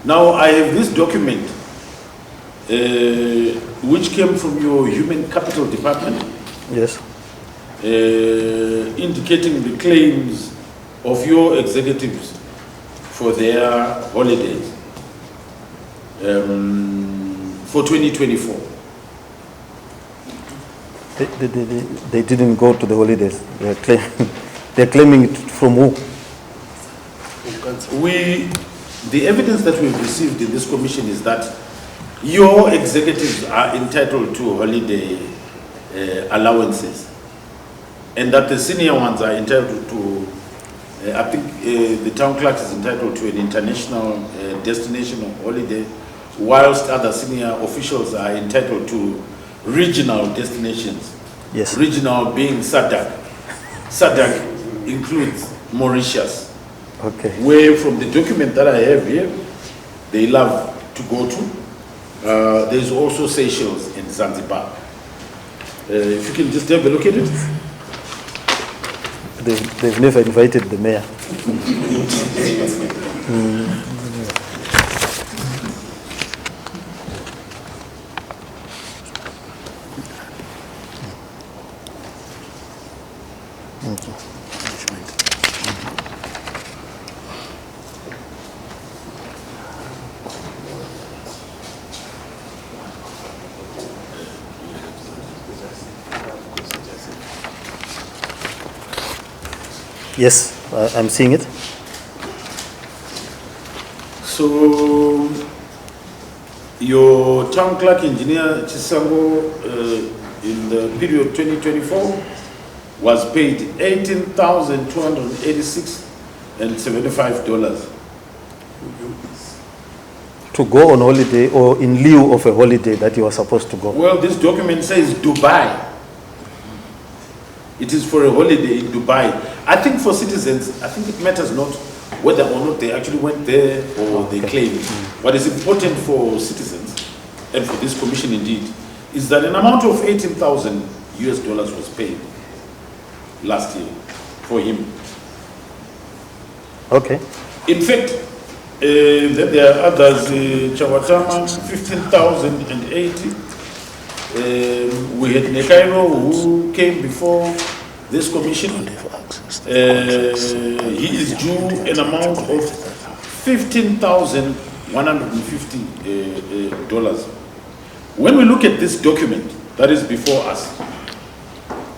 S3: Now, I have this document which came from your Human Capital Department,
S4: Yes.
S3: indicating the claims of your executives for their holidays for 2024.
S4: They didn't go to the holidays. They're claiming it from who?
S3: The evidence that we've received in this commission is that your executives are entitled to holiday allowances, and that the senior ones are entitled to, I think the town clerk is entitled to an international destination of holiday, whilst other senior officials are entitled to regional destinations.
S4: Yes.
S3: Regional being SADC. SADC includes Mauritius,
S4: Okay.
S3: where from the document that I have here, they love to go to. There's also Seychelles and Zanzibar. If you can just have a look at it.
S4: They've never invited the mayor. Yes, I'm seeing it.
S3: So, your town clerk engineer Chisango in the period 2024 was paid $18,286.75.
S4: To go on holiday or in lieu of a holiday that you are supposed to go.
S3: Well, this document says Dubai. It is for a holiday in Dubai. I think for citizens, I think it matters not whether or not they actually went there or they claim it. What is important for citizens, and for this commission indeed, is that an amount of $18,000 was paid last year for him.
S4: Okay.
S3: In fact, then there are others, Chawatama, 15,080. We had Nekairo who came before this commission. He is due an amount of $15,150. When we look at this document that is before us,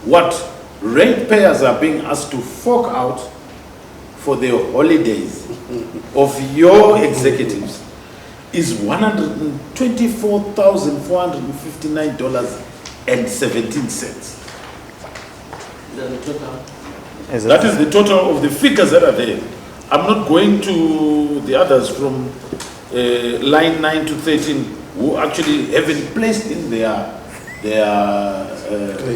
S3: what ratepayers are being asked to fork out for the holidays of your executives is $124,459.17. That is the total of the figures that are there. I'm not going to the others from line 9 to 13 who actually haven't placed in their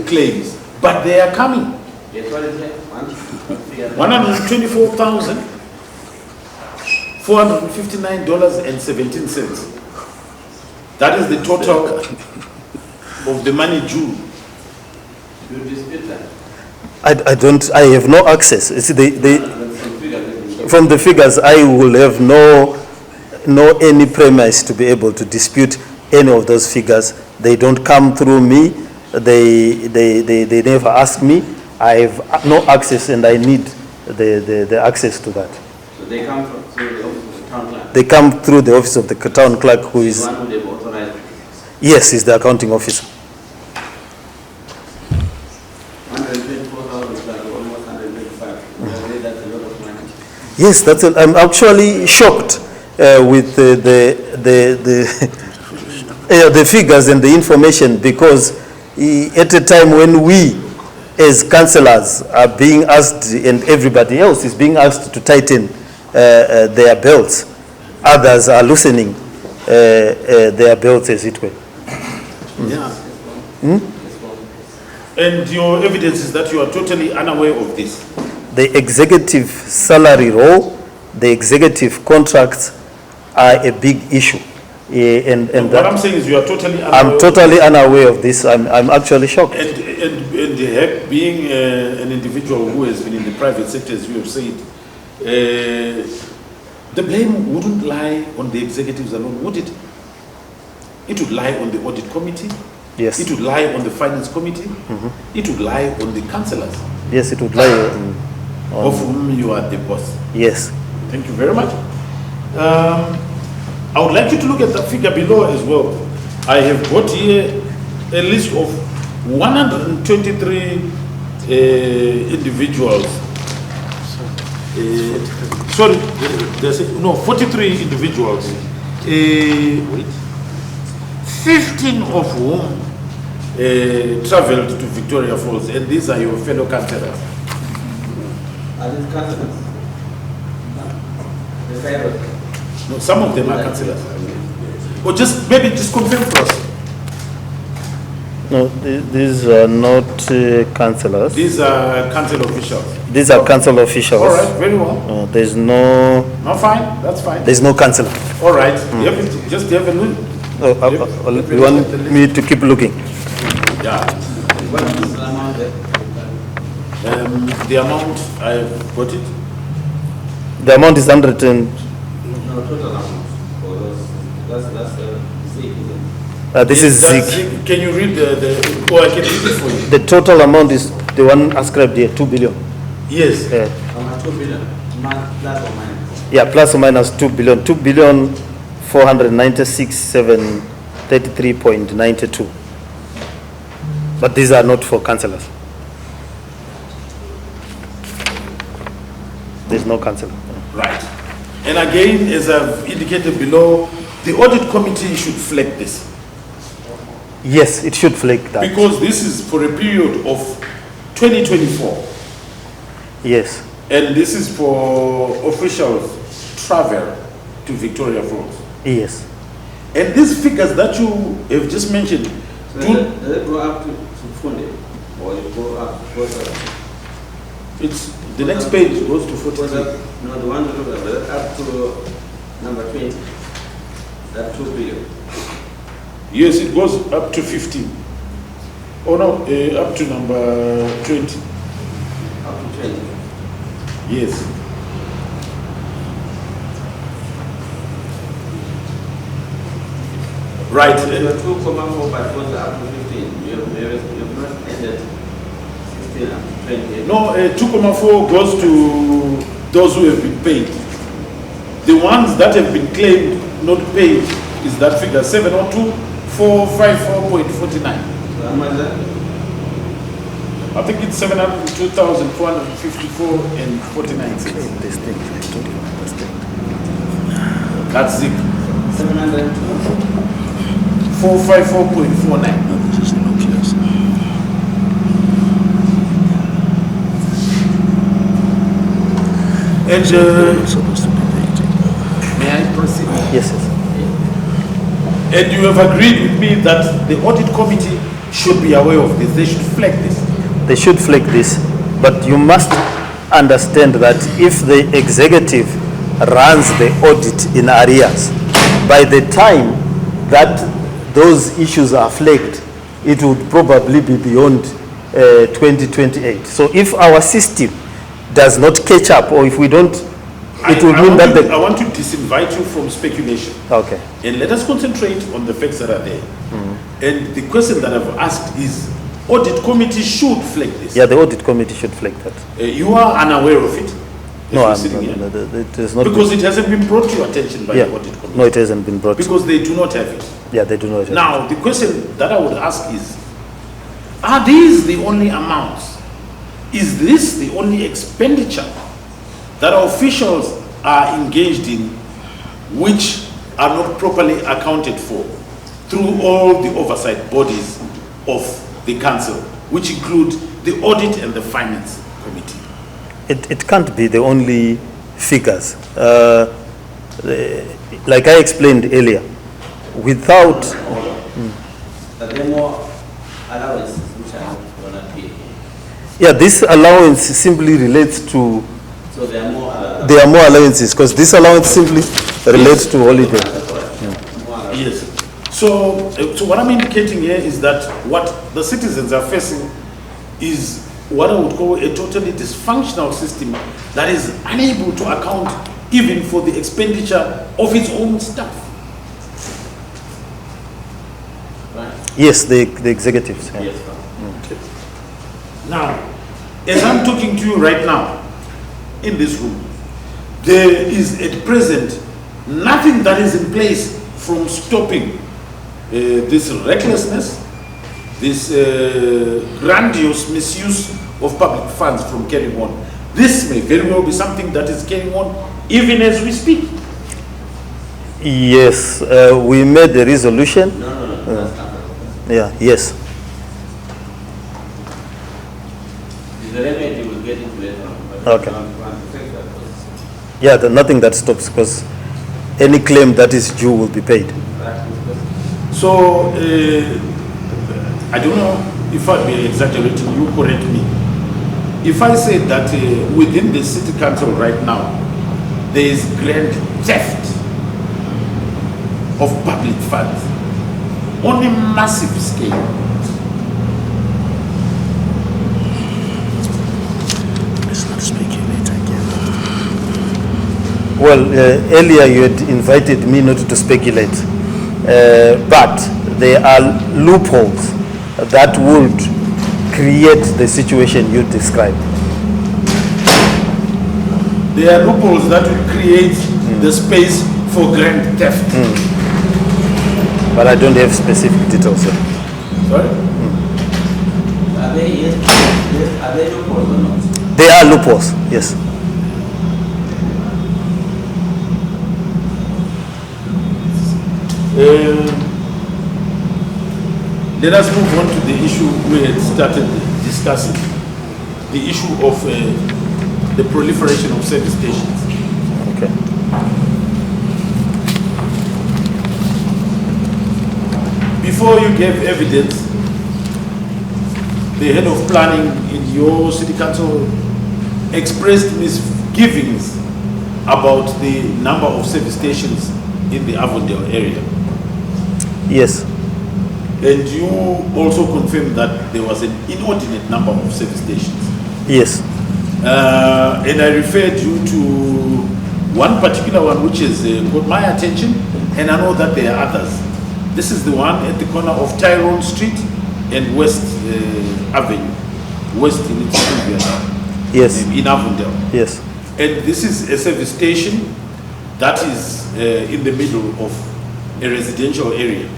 S3: claims, but they are coming. $124,459.17. That is the total of the money due.
S2: You dispute that?
S4: I have no access. You see, from the figures, I will have no any premise to be able to dispute any of those figures. They don't come through me. They never ask me. I have no access, and I need the access to that.
S2: So they come through the office of the town clerk?
S4: They come through the office of the town clerk, who is...
S2: The one who they've authorized?
S4: Yes, he's the accounting officer. Yes, I'm actually shocked with the figures and the information, because at a time when we as councillors are being asked, and everybody else is being asked to tighten their belts, others are loosening their belts, as it were.
S3: Yeah. And your evidence is that you are totally unaware of this.
S4: The executive salary role, the executive contracts are a big issue. And
S3: What
S4: that
S3: I'm saying is you are totally unaware.
S4: I'm totally unaware of this. I'm actually shocked.
S3: And heck, being an individual who has been in the private sector, as you have said, the blame wouldn't lie on the executives alone, would it? It would lie on the audit committee.
S4: Yes.
S3: It would lie on the finance committee. It would lie on the councillors,
S4: Yes, it would lie on.
S3: of whom you are the boss.
S4: Yes.
S3: Thank you very much. I would like you to look at the figure below as well. I have got here a list of 123 individuals. Sorry, no, 43 individuals. 15 of whom traveled to Victoria Falls, and these are your fellow councillors.
S2: Are these councillors? The favorite.
S3: No, some of them are councillors. Or maybe just confirm for us.
S4: No, these are not councillors.
S3: These are council officials.
S4: These are council officials.
S3: All right, very well.
S4: There's no.
S3: No, fine, that's fine.
S4: There's no councillor.
S3: All right, just have a look.
S4: You want me to keep looking?
S3: Yeah.
S2: What is the amount there?
S3: The amount, I've got it.
S4: The amount is 100 and.
S2: No, total amount. For those, that's Zeke, isn't it?
S4: This
S3: Yes,
S4: is
S3: that's
S4: Zeke.
S3: it. Can you read oh, I can read it for you.
S4: The total amount is the one ascribed here, 2 billion.
S3: Yes.
S2: How much? 2 billion? Plus or minus?
S4: Yeah, plus or minus 2 billion. 2 billion 496,733.92. But these are not for councillors. There's no councillor.
S3: Right. And again, as I've indicated below, the audit committee should flag this.
S4: Yes, it should flag that.
S3: Because this is for a period of 2024.
S4: Yes.
S3: And this is for officials travel to Victoria Falls.
S4: Yes.
S3: And these figures that you have just mentioned,
S2: So does it go up to Funde? Or it go up further?
S3: it's the next page goes to 43.
S2: No, the one that goes up to number 20. That 2 billion.
S3: Yes, it goes up to 15. Oh no, up to number 20.
S2: Up to 20.
S3: Yes. Right.
S2: Your 2.4 but goes up to 15. You have not ended 16 up to 20.
S3: No, 2.4 goes to those who have been paid. The ones that have been claimed not paid is that figure 702,454.49.
S2: So how much is that?
S3: I think it's 702,454 and 49 cents.
S4: This thing, I told you about this thing.
S3: That's it.
S2: 702.
S3: 454.49. And may I proceed?
S4: Yes, yes.
S3: And you have agreed with me that the audit committee should be aware of this. They should flag this.
S4: They should flag this, but you must understand that if the executive runs the audit in arrears, by the time that those issues are flagged, it would probably be beyond 2028. So if our system does not catch up, or if we don't, it will mean that
S3: I want to disinvite you from speculation.
S4: Okay.
S3: And let us concentrate on the facts that are there. And the question that I've asked is, audit committee should flag this.
S4: Yeah, the audit committee should flag that.
S3: You are unaware of it?
S4: No,
S3: If you're sitting here.
S4: it is not.
S3: Because it hasn't been brought to your attention by
S4: Yeah,
S3: the audit committee.
S4: no, it hasn't been brought.
S3: Because they do not have it.
S4: Yeah, they do not.
S3: Now, the question that I would ask is, are these the only amounts? Is this the only expenditure that officials are engaged in which are not properly accounted for through all the oversight bodies of the council, which include the audit and the finance committee.
S1: It can't be the only figures. Like I explained earlier, without...
S2: Are there more allowances which are not going to pay?
S1: Yeah, this allowance simply relates to...
S2: So there are more allowances.
S1: There are more allowances, because this allowance simply relates to holiday.
S3: Yes. So what I'm indicating here is that what the citizens are facing is what I would call a totally dysfunctional system that is unable to account even for the expenditure of its own staff.
S2: Right?
S1: Yes, the executives. Yeah.
S2: Yes.
S3: Now, as I'm talking to you right now, in this room, there is at present nothing that is in place from stopping this recklessness, this grandiose misuse of public funds from carrying on. This may very well be something that is carrying on even as we speak.
S1: Yes, we made the resolution.
S2: No.
S1: Yeah, yes.
S2: The remedy will get into later on. But
S1: Okay.
S2: I want to take that process.
S1: Yeah, nothing that stops, because any claim that is due will be paid.
S3: So, I don't know if I'd be exaggerating, you correct me. If I say that within the city council right now, there is grand theft of public funds on a massive scale.
S1: Well, earlier you had invited me not to speculate, but there are loopholes that would create the situation you described.
S3: There are loopholes that will create the space for grand theft.
S1: But I don't have specific details. Sir.
S3: Sorry?
S2: Are they yes? Are they loopholes or not?
S1: There are loopholes, yes.
S3: Let us move on to the issue we had started discussing, the issue of the proliferation of service stations.
S1: Okay.
S3: Before you gave evidence, the head of planning in your city council expressed misgivings about the number of service stations in the Avondale area.
S1: Yes.
S3: And you also confirmed that there was an inordinate number of service stations.
S1: Yes.
S3: And I referred you to one particular one which has got my attention, and I know that there are others. This is the one at the corner of Tyrone Street and West Avenue, West in its previous,
S1: Yes.
S3: in Avondale.
S1: Yes.
S3: And this is a service station that is in the middle of a residential area.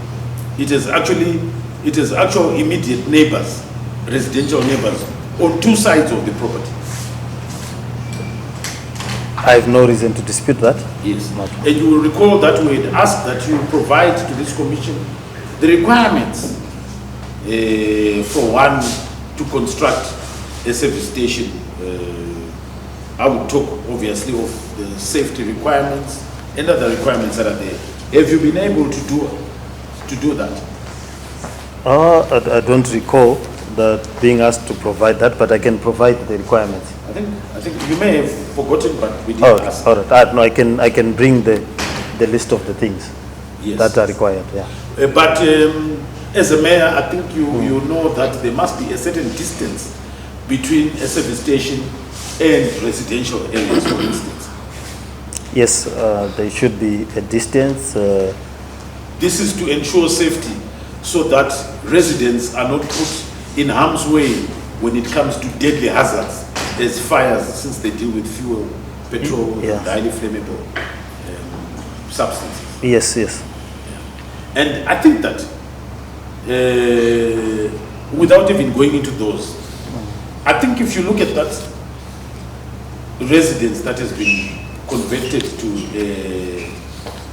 S3: It is actual immediate neighbors, residential neighbors, on two sides of the property.
S1: I have no reason to dispute that.
S3: Yes. And you will recall that we had asked that you provide to this commission the requirements for one to construct a service station. I would talk obviously of the safety requirements and other requirements that are there. Have you been able to do that?
S1: I don't recall that being asked to provide that, but I can provide the requirements.
S3: I think you may have forgotten, but we did ask.
S1: All right. No, I can bring the list of the things
S3: Yes.
S1: that are required. Yeah.
S3: But as a mayor, I think you know that there must be a certain distance between a service station and residential areas, for instance.
S1: Yes, there should be a distance.
S3: This is to ensure safety so that residents are not put in harm's way when it comes to deadly hazards as fires, since they deal with fuel, petrol,
S1: Yeah.
S3: and highly flammable substances.
S1: Yes.
S3: And I think that without even going into those, I think if you look at that, residence that has been converted to a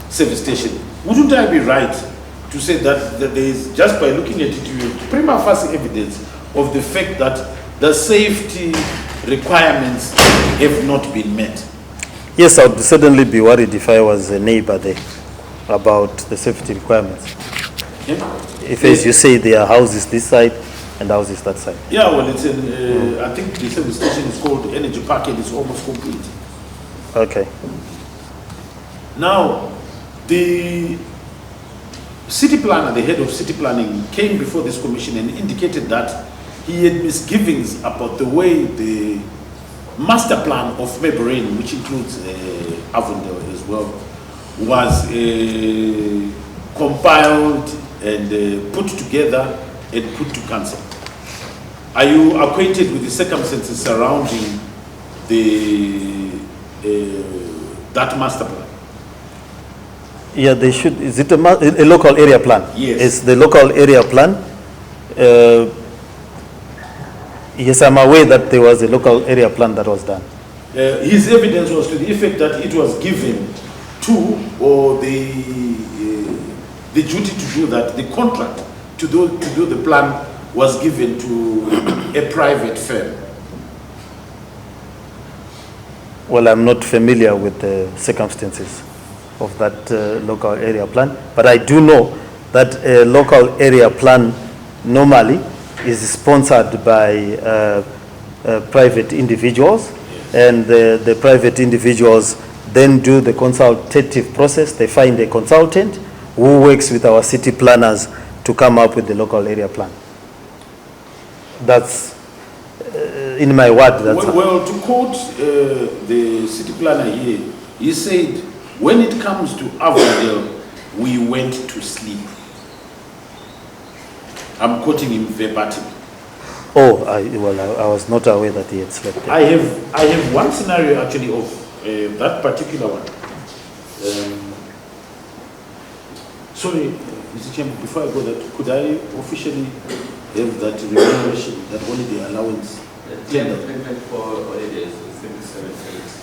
S3: service station, wouldn't I be right to say that there is, just by looking at it, you have prima facie evidence of the fact that the safety requirements have not been met?
S4: Yes, I would certainly be worried if I was a neighbor there about the safety requirements.
S3: Yeah?
S4: If, as you say, there are houses this side and houses that side.
S3: Yeah, well, it's in, I think the service station is called Energy Park and it's almost complete.
S4: Okay.
S3: Now, the city planner, the head of city planning, came before this commission and indicated that he had misgivings about the way the master plan of Mafume, which includes Avondale as well, was compiled and put together and put to council. Are you acquainted with the circumstances surrounding the that master plan?
S4: Yeah, they should. Is it a local area plan?
S3: Yes.
S4: It's the local area plan. Yes, I'm aware that there was a local area plan that was done.
S3: His evidence was to the effect that it was given to, or the duty to do that, the contract to do the plan was given to a private firm.
S4: Well, I'm not familiar with the circumstances of that local area plan, but I do know that a local area plan normally is sponsored by private individuals, and the private individuals then do the consultative process. They find a consultant who works with our city planners to come up with the local area plan. That's, in my word, that's...
S3: Well, to quote the city planner here, he said, when it comes to Avondale, we went to sleep. I'm quoting him verbatim.
S4: Oh, I was not aware that he had slept there.
S3: I have one scenario actually of that particular one. Sorry, Mr. Chairman, before I go that, could I officially have that remuneration, that only the allowance?
S2: The payment for holidays is 778.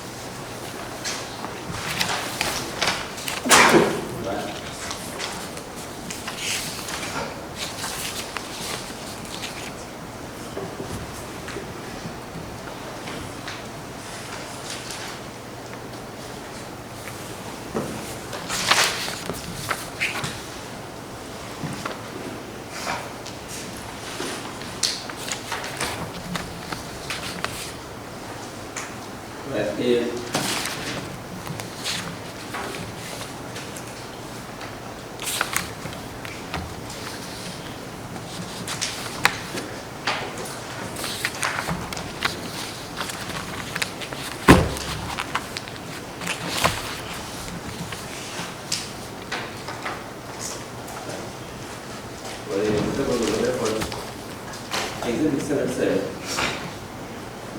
S2: Exhibit 77 is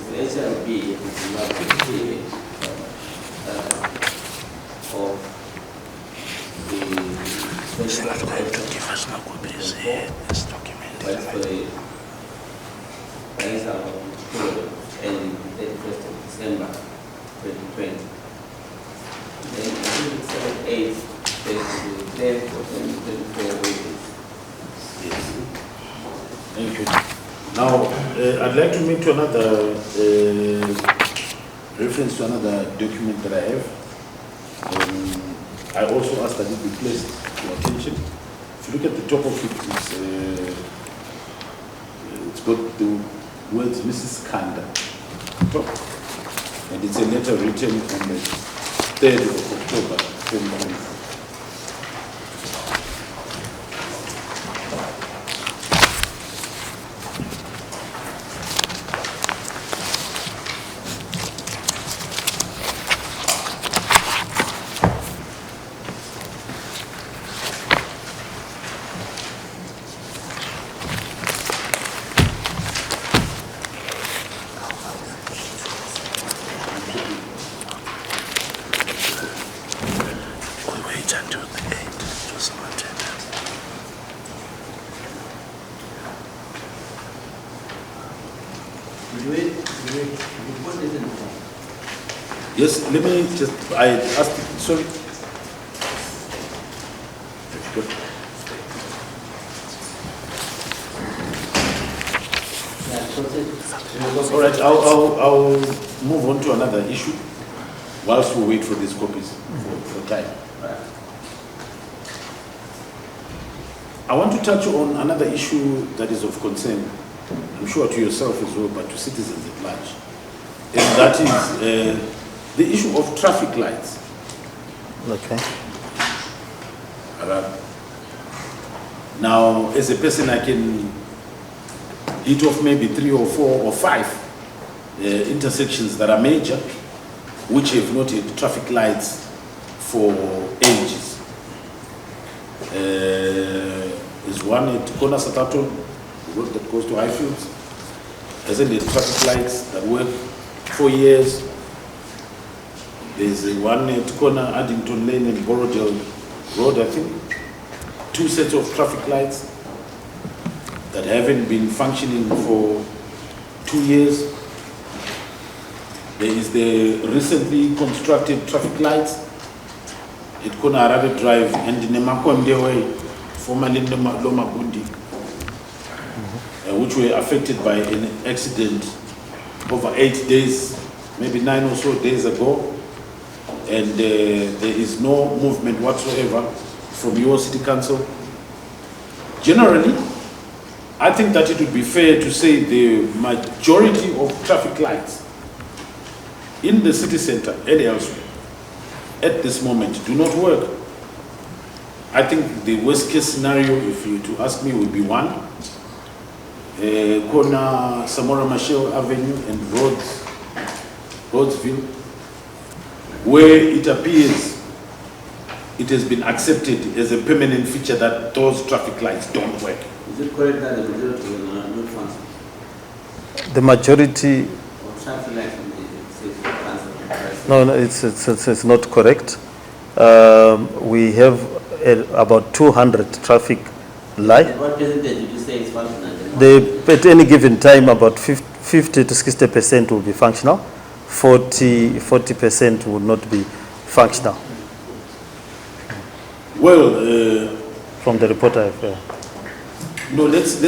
S2: an HLB of the special to give us no copies here. This document and 31st of December 2020. Then Exhibit 78 is there for 2024 wages.
S3: Thank you. Now, I'd like to make to another reference to another document that I have. I also asked that it be placed to attention. If you look at the top of it, it's got the words Mrs. Kanda. Top. And it's a letter written on the 3rd of October 2020. Yes, let me just, I asked, sorry. All right, I'll move on to another issue whilst we wait for these copies for time. I want to touch on another issue that is of concern, I'm sure to yourself as well, but to citizens at large. And that is the issue of traffic lights.
S1: Okay.
S3: Now, as a person, I can hit off maybe 3 or 4 or 5 intersections that are major, which have not had traffic lights for ages. There's one at Kona Sataton, the road that goes to Highfields. Hasn't had traffic lights that work 4 years. There's one at Kona Addington Lane and Borodale Road, I think. 2 sets of traffic lights that haven't been functioning for 2 years. There is the recently constructed traffic lights at Kona Harare Drive and Nemakonde Way, formerly Lomagundi, which were affected by an accident over 8 days, maybe 9 or so days ago. And there is no movement whatsoever from your city council. Generally, I think that it would be fair to say the majority of traffic lights in the city center and elsewhere at this moment do not work. I think the worst case scenario, if you to ask me, would be one. Kona Samora Machel Avenue and Rhodesville, where it appears it has been accepted as a permanent feature that those traffic lights don't work.
S2: Is it correct that the majority will not function?
S1: The majority,
S2: Or traffic lights in the city council?
S1: no, it's not correct. We have about 200 traffic lights.
S2: What percentage did you say is functional?
S1: At any given time, about 50 to 60% will be functional. 40% would not be functional.
S3: Well,
S1: From the report I have.
S3: no, let's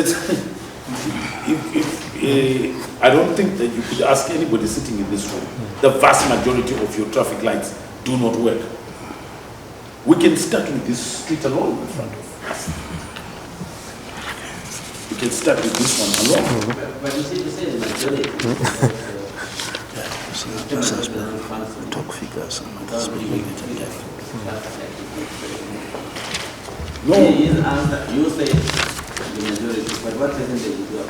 S3: I don't think that you could ask anybody sitting in this room. The vast majority of your traffic lights do not work. We can start with this street alone in front of us. We can start with this one alone.
S2: But you say the majority.
S5: Talk figures.
S3: No,
S2: You say the majority, but what percentage do you have?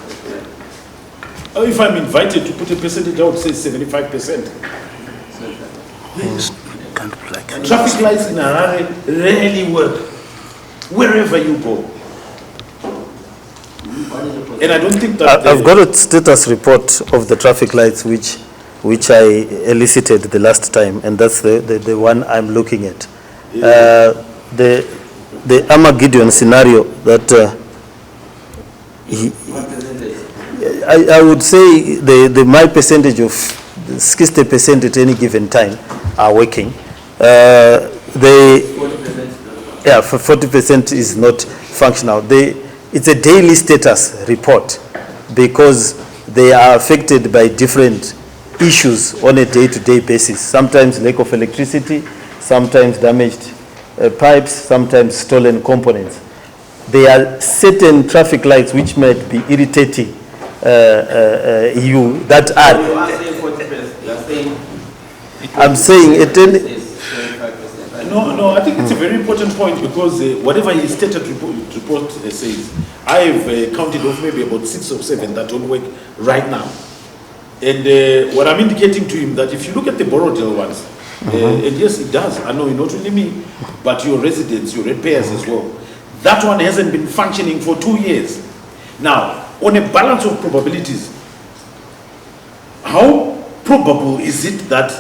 S3: if I'm invited to put a percentage, I would say 75%.
S5: Can't put like
S3: Traffic lights in Harare rarely work, wherever you go. And I don't think that...
S1: I've got a status report of the traffic lights which I elicited the last time, and that's the one I'm looking at. The Armageddon scenario that I would say my percentage of 60% at any given time are working. 40% is not functional. It's a daily status report because they are affected by different issues on a day-to-day basis. Sometimes lack of electricity, sometimes damaged pipes, sometimes stolen components. There are certain traffic lights which might be irritating you that are...
S2: You are saying 40%. You are saying...
S3: I'm saying at any... No, I think it's a very important point because whatever his stated report says, I have counted off maybe about 6 or 7 that don't work right now. And what I'm indicating to him that if you look at the Borodale ones, and yes, it does. I know not only me, but your residents, your ratepayers as well. That one hasn't been functioning for 2 years. Now, on a balance of probabilities, how probable is it that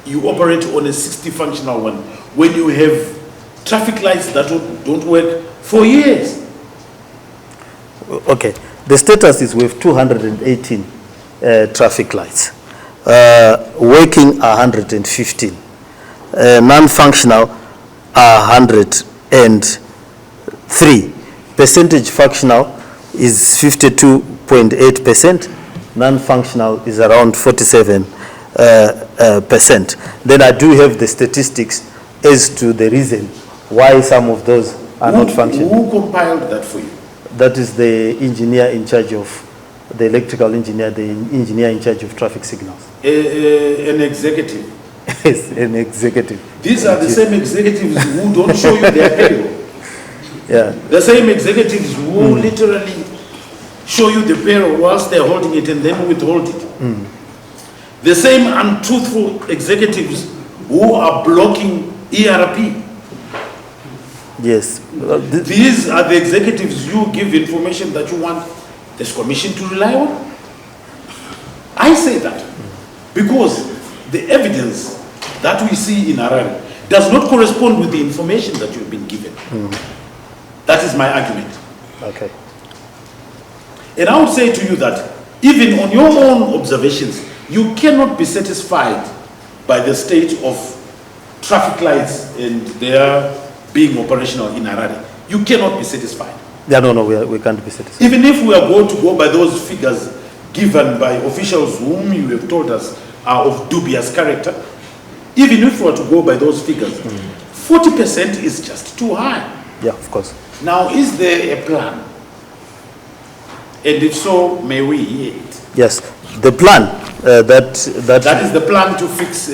S3: you operate on a 60 functional one when you have traffic lights that don't work for years?
S1: Okay, the status is we have 218 traffic lights.
S4: working are 115, non-functional are 103. Percentage functional is 52.8%, non-functional is around 47%. Then I do have the statistics as to the reason why some of those are not functioning.
S3: Who compiled that for you?
S4: That is the engineer in charge of, the electrical engineer, the engineer in charge of traffic signals.
S3: An executive.
S4: Yes, an executive.
S3: These are the same executives who don't show you their payroll.
S4: Yeah.
S3: The same executives who literally show you the payroll whilst they're holding it and then withhold it. The same untruthful executives who are blocking ERP.
S4: Yes.
S3: These are the executives you give information that you want this commission to rely on. I say that because the evidence that we see in Harare does not correspond with the information that you've been given. That is my argument.
S4: Okay.
S3: And I would say to you that even on your own observations, you cannot be satisfied by the state of traffic lights and their being operational in Harare. You cannot be satisfied.
S4: Yeah, no, we can't be satisfied.
S3: Even if we are going to go by those figures given by officials whom you have told us are of dubious character, even if we were to go by those figures, 40% is just too high.
S4: Yeah, of course.
S3: Now, is there a plan? And if so, may we hear it?
S4: Yes, the plan that
S3: is the plan to fix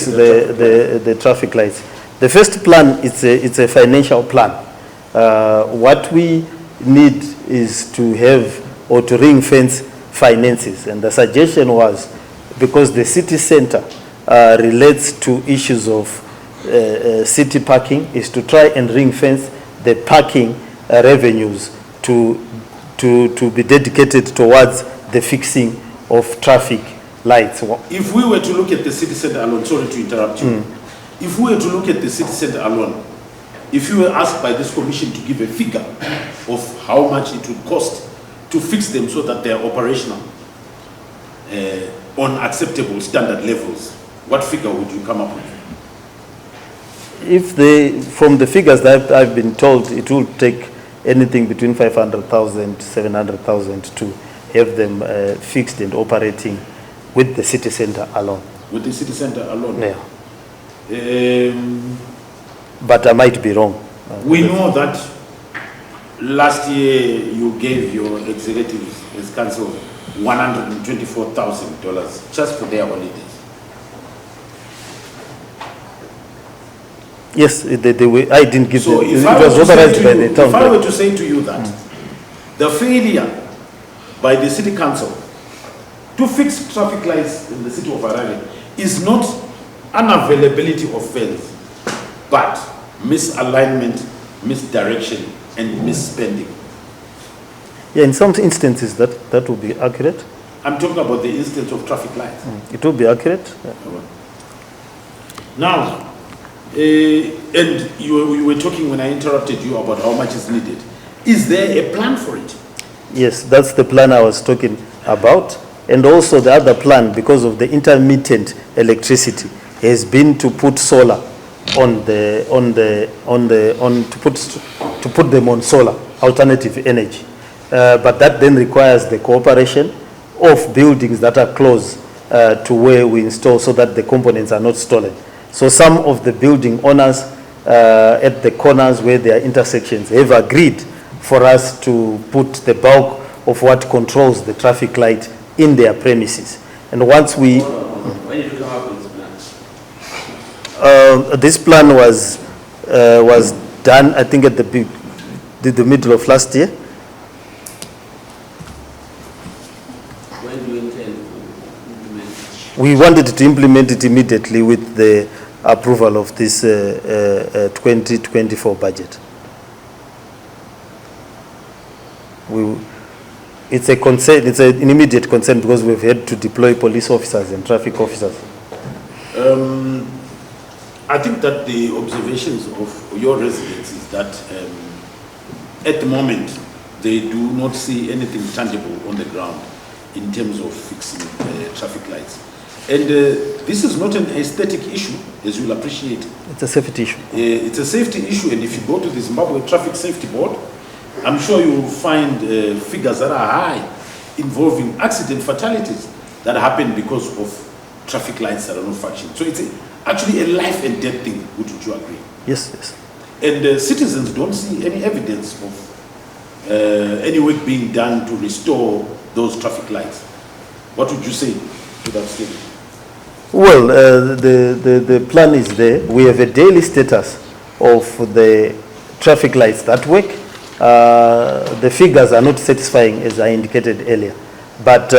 S4: the traffic lights. The first plan, it's a financial plan. What we need is to have or to ring fence finances, and the suggestion was, because the city center relates to issues of city parking, is to try and ring fence the parking revenues to be dedicated towards the fixing of traffic lights.
S3: If we were to look at the city center alone, sorry to interrupt you, if we were to look at the city center alone, if you were asked by this commission to give a figure of how much it would cost to fix them so that they are operational on acceptable standard levels, what figure would you come up with?
S4: If from the figures that I've been told, it will take anything between 500,000, 700,000 to have them fixed and operating with the city center alone.
S3: With the city center alone?
S4: Yeah. But I might be wrong.
S3: We know that last year you gave your executives as council $124,000 just for their holidays.
S4: Yes, I didn't give
S3: so
S4: them.
S3: If
S4: It was authorized by the town.
S3: If I were to say to you that the failure by the city council to fix traffic lights in the city of Harare is not unavailability of funds, but misalignment, misdirection, and misspending.
S4: Yeah, in some instances that would be accurate.
S3: I'm talking about the instance of traffic lights.
S4: It would be accurate. Yeah.
S3: Now, and you were talking when I interrupted you about how much is needed. Is there a plan for it?
S4: Yes, that's the plan I was talking about. And also the other plan, because of the intermittent electricity, has been to put solar to put them on solar, alternative energy. But that then requires the cooperation of buildings that are close to where we install, so that the components are not stolen. So some of the building owners at the corners where there are intersections have agreed for us to put the bulk of what controls the traffic light in their premises. And once we...
S2: When did you come up with this plan?
S4: This plan was done, I think, at the middle of last year.
S2: When do you intend to implement it?
S4: We wanted to implement it immediately with the approval of this 2024 budget. It's a concern, it's an immediate concern, because we've had to deploy police officers and traffic officers.
S3: I think that the observations of your residents is that at the moment they do not see anything tangible on the ground in terms of fixing traffic lights. And this is not an aesthetic issue, as you'll appreciate.
S4: It's a safety issue.
S3: It's a safety issue, and if you go to the Zimbabwe Traffic Safety Board, I'm sure you will find figures that are high involving accident fatalities that happen because of traffic lights that are not functioning. So it's actually a life and death thing, would you agree?
S4: Yes, yes.
S3: And citizens don't see any evidence of any work being done to restore those traffic lights. What would you say to that statement?
S4: Well, the plan is there. We have a daily status of the traffic lights that work. The figures are not satisfying, as I indicated earlier. But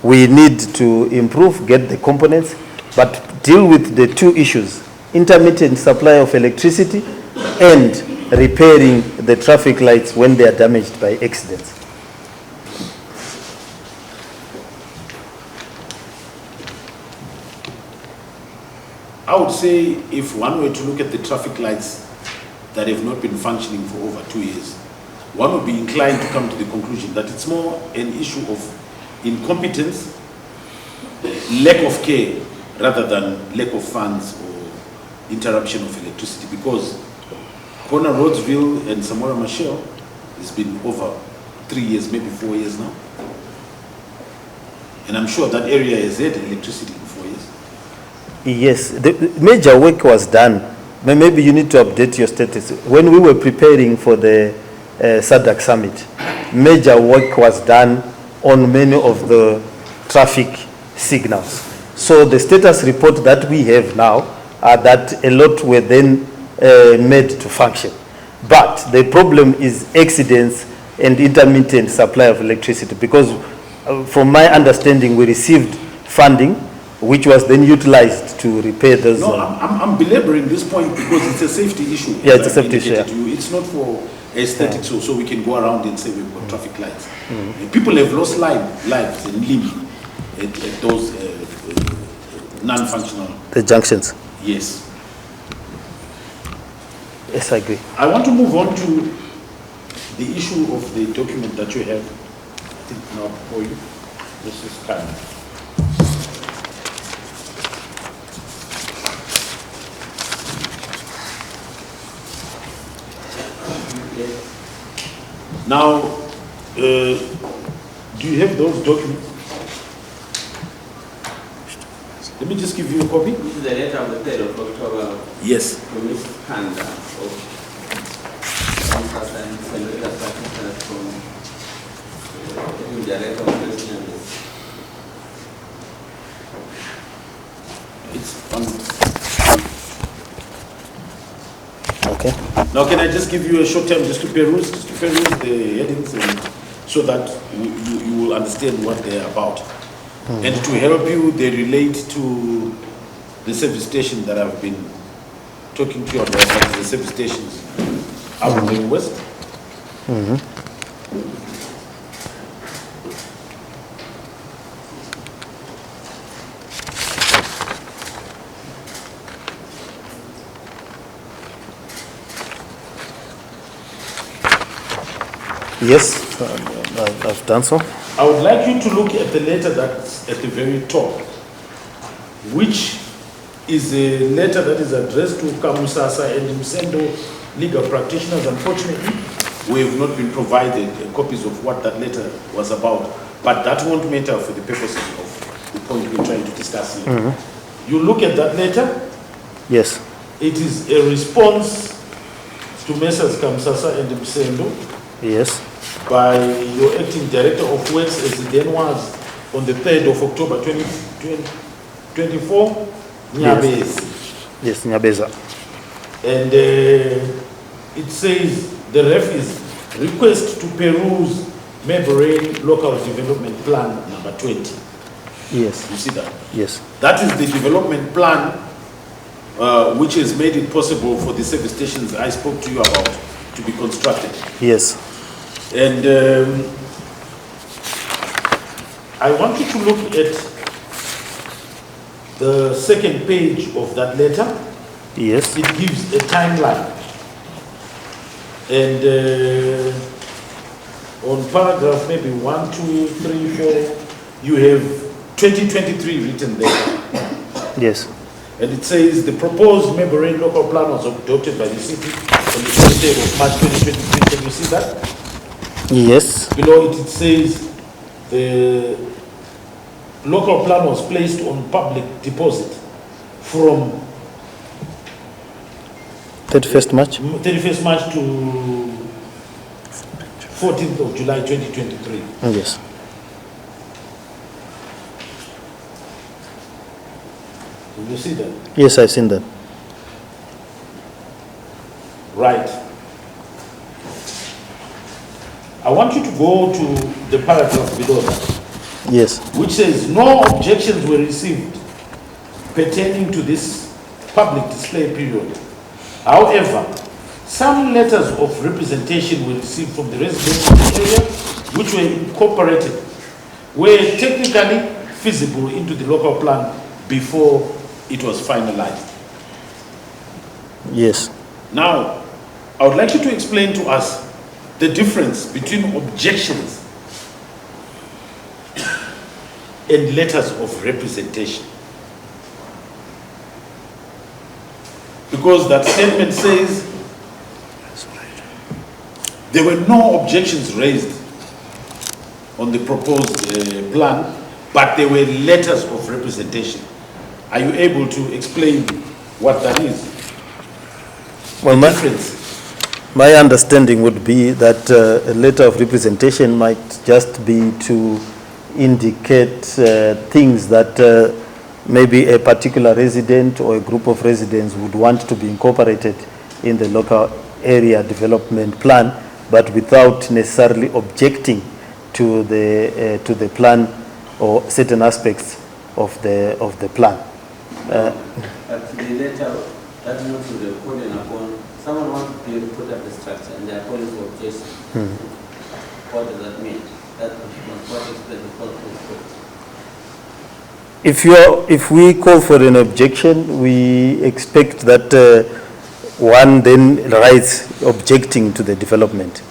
S4: we need to improve, get the components, but deal with the two issues: intermittent supply of electricity and repairing the traffic lights when they are damaged by accidents.
S3: I would say if one were to look at the traffic lights that have not been functioning for over 2 years, one would be inclined to come to the conclusion that it's more an issue of incompetence, lack of care, rather than lack of funds or interruption of electricity, because Corner Rhodesville and Samora Machel has been over 3 years, maybe 4 years now. And I'm sure that area has had electricity in 4 years.
S4: Yes, the major work was done. Maybe you need to update your status. When we were preparing for the SADC summit, major work was done on many of the traffic signals. So the status report that we have now are that a lot were then made to function. But the problem is accidents and intermittent supply of electricity, because from my understanding, we received funding which was then utilized to repair those.
S3: No, I'm belaboring this point because it's a safety issue.
S4: Yeah, it's a safety issue.
S3: Yeah. It's not for aesthetics, so we can go around and say we've got traffic lights. People have lost lives and limb at those non-functional.
S4: The junctions.
S3: Yes.
S4: Yes, I agree.
S3: I want to move on to the issue of the document that you have. I think now for you. This is kind of. Now, do you have those documents? Let me just give you a copy.
S2: This is the letter of the 3rd of October.
S3: Yes.
S2: From Ms. Kanda of Senator Practitioners from the Director of President.
S3: It's on.
S4: Okay.
S3: Now, can I just give you a short time just to peruse the headings, and so that you will understand what they are about. And to help you, they relate to the service station that I've been talking to you about, the service stations out in the west.
S4: Yes, I've done so.
S3: I would like you to look at the letter that's at the very top, which is a letter that is addressed to Kamusasa and Msendo legal practitioners. Unfortunately, we have not been provided copies of what that letter was about, but that won't matter for the purposes of the point we're trying to discuss here. You look at that letter.
S4: Yes.
S3: It is a response to Messrs. Kamusasa and Msendo.
S4: Yes.
S3: By your acting director of works, as it then was on the 3rd of October 2024, Nyabezi.
S4: Yes, Nyabeza.
S3: And it says the ref is request to peruse Mafume Local Development Plan number 20.
S4: Yes.
S3: You see that?
S4: Yes.
S3: That is the development plan which has made it possible for the service stations I spoke to you about to be constructed.
S4: Yes.
S3: And I want you to look at the second page of that letter.
S4: Yes.
S3: It gives a timeline. And on paragraph maybe 1, 2, 3, 4, you have 2023 written there.
S1: Yes.
S3: And it says the proposed Mafume local plan was adopted by the city on the 23rd of March 2023. Can you see that?
S1: Yes.
S3: Below it, it says the local plan was placed on public deposit from
S1: 31st March?
S3: 31st March to 14th of July 2023.
S1: Yes.
S3: Did you see that?
S1: Yes, I've seen that.
S3: Right. I want you to go to the paragraph below that,
S1: Yes.
S3: which says no objections were received pertaining to this public display period. However, some letters of representation were received from the residents of the area which were incorporated, were technically feasible into the local plan before it was finalized.
S1: Yes.
S3: Now, I would like you to explain to us the difference between objections and letters of representation. Because that statement says there were no objections raised on the proposed plan, but there were letters of representation. Are you able to explain what that is?
S1: Well,
S3: Difference.
S1: my understanding would be that a letter of representation might just be to indicate things that maybe a particular resident or a group of residents would want to be incorporated in the local area development plan, but without necessarily objecting to the plan or certain aspects of the plan.
S2: But the letter that notes to the calling upon, someone wants to put up the structure and they are calling for objection. What does that mean? That what is the default response?
S1: If we call for an objection, we expect that one then writes objecting to the development.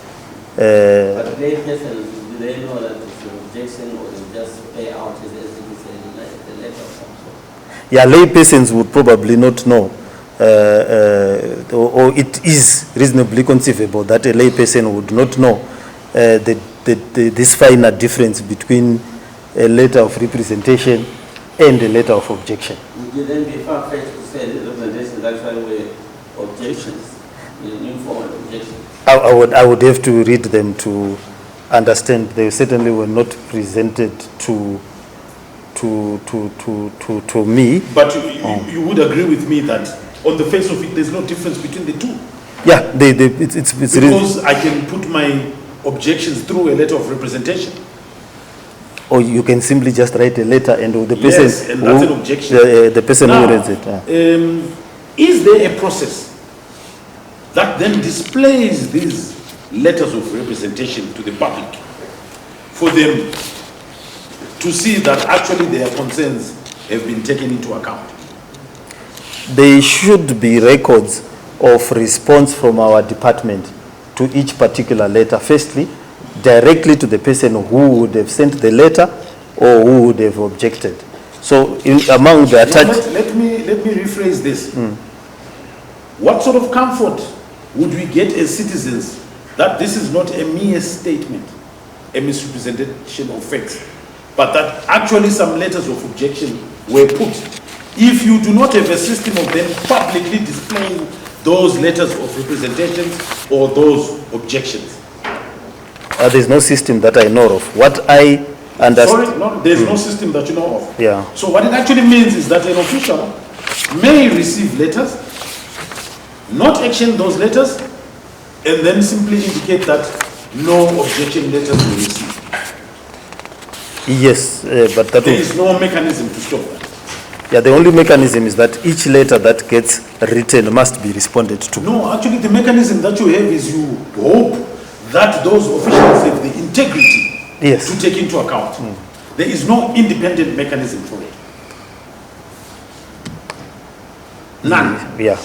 S2: But lay persons, do they know that it's an objection or they just pay out as it is a letter of some sort?
S1: Yeah, lay persons would probably not know, or it is reasonably conceivable that a lay person would not know this finer difference between a letter of representation and a letter of objection.
S2: Would you then be far-fetched to say the representations actually were objections, informal objections?
S1: I would have to read them to understand. They certainly were not presented to me.
S3: But you would agree with me that on the face of it, there's no difference between the two.
S1: Yeah, it's
S3: Because I can put my objections through a letter of representation.
S1: or you can simply just write a letter and the person
S3: Yes, and that's an objection.
S1: the person
S3: Now,
S1: who reads it.
S3: is there a process that then displays these letters of representation to the public for them to see that actually their concerns have been taken into account?
S1: There should be records of response from our department to each particular letter. Firstly, directly to the person who would have sent the letter or who would have objected. So among the attached...
S3: Let me rephrase this. What sort of comfort would we get as citizens that this is not a mere statement, a misrepresentation of facts, but that actually some letters of objection were put? If you do not have a system of them publicly displaying those letters of representations or those objections.
S1: there's no system that I know of. What I understand...
S3: Sorry, no, there's no system that you know of.
S1: Yeah.
S3: So what it actually means is that an official may receive letters, not action those letters, and then simply indicate that no objection letters were received.
S1: Yes, but that
S3: There is no mechanism to stop that.
S1: Yeah, the only mechanism is that each letter that gets written must be responded to.
S3: No, actually the mechanism that you have is you hope that those officials have the integrity
S1: Yes.
S3: to take into account. There is no independent mechanism for it. None.
S1: Yeah.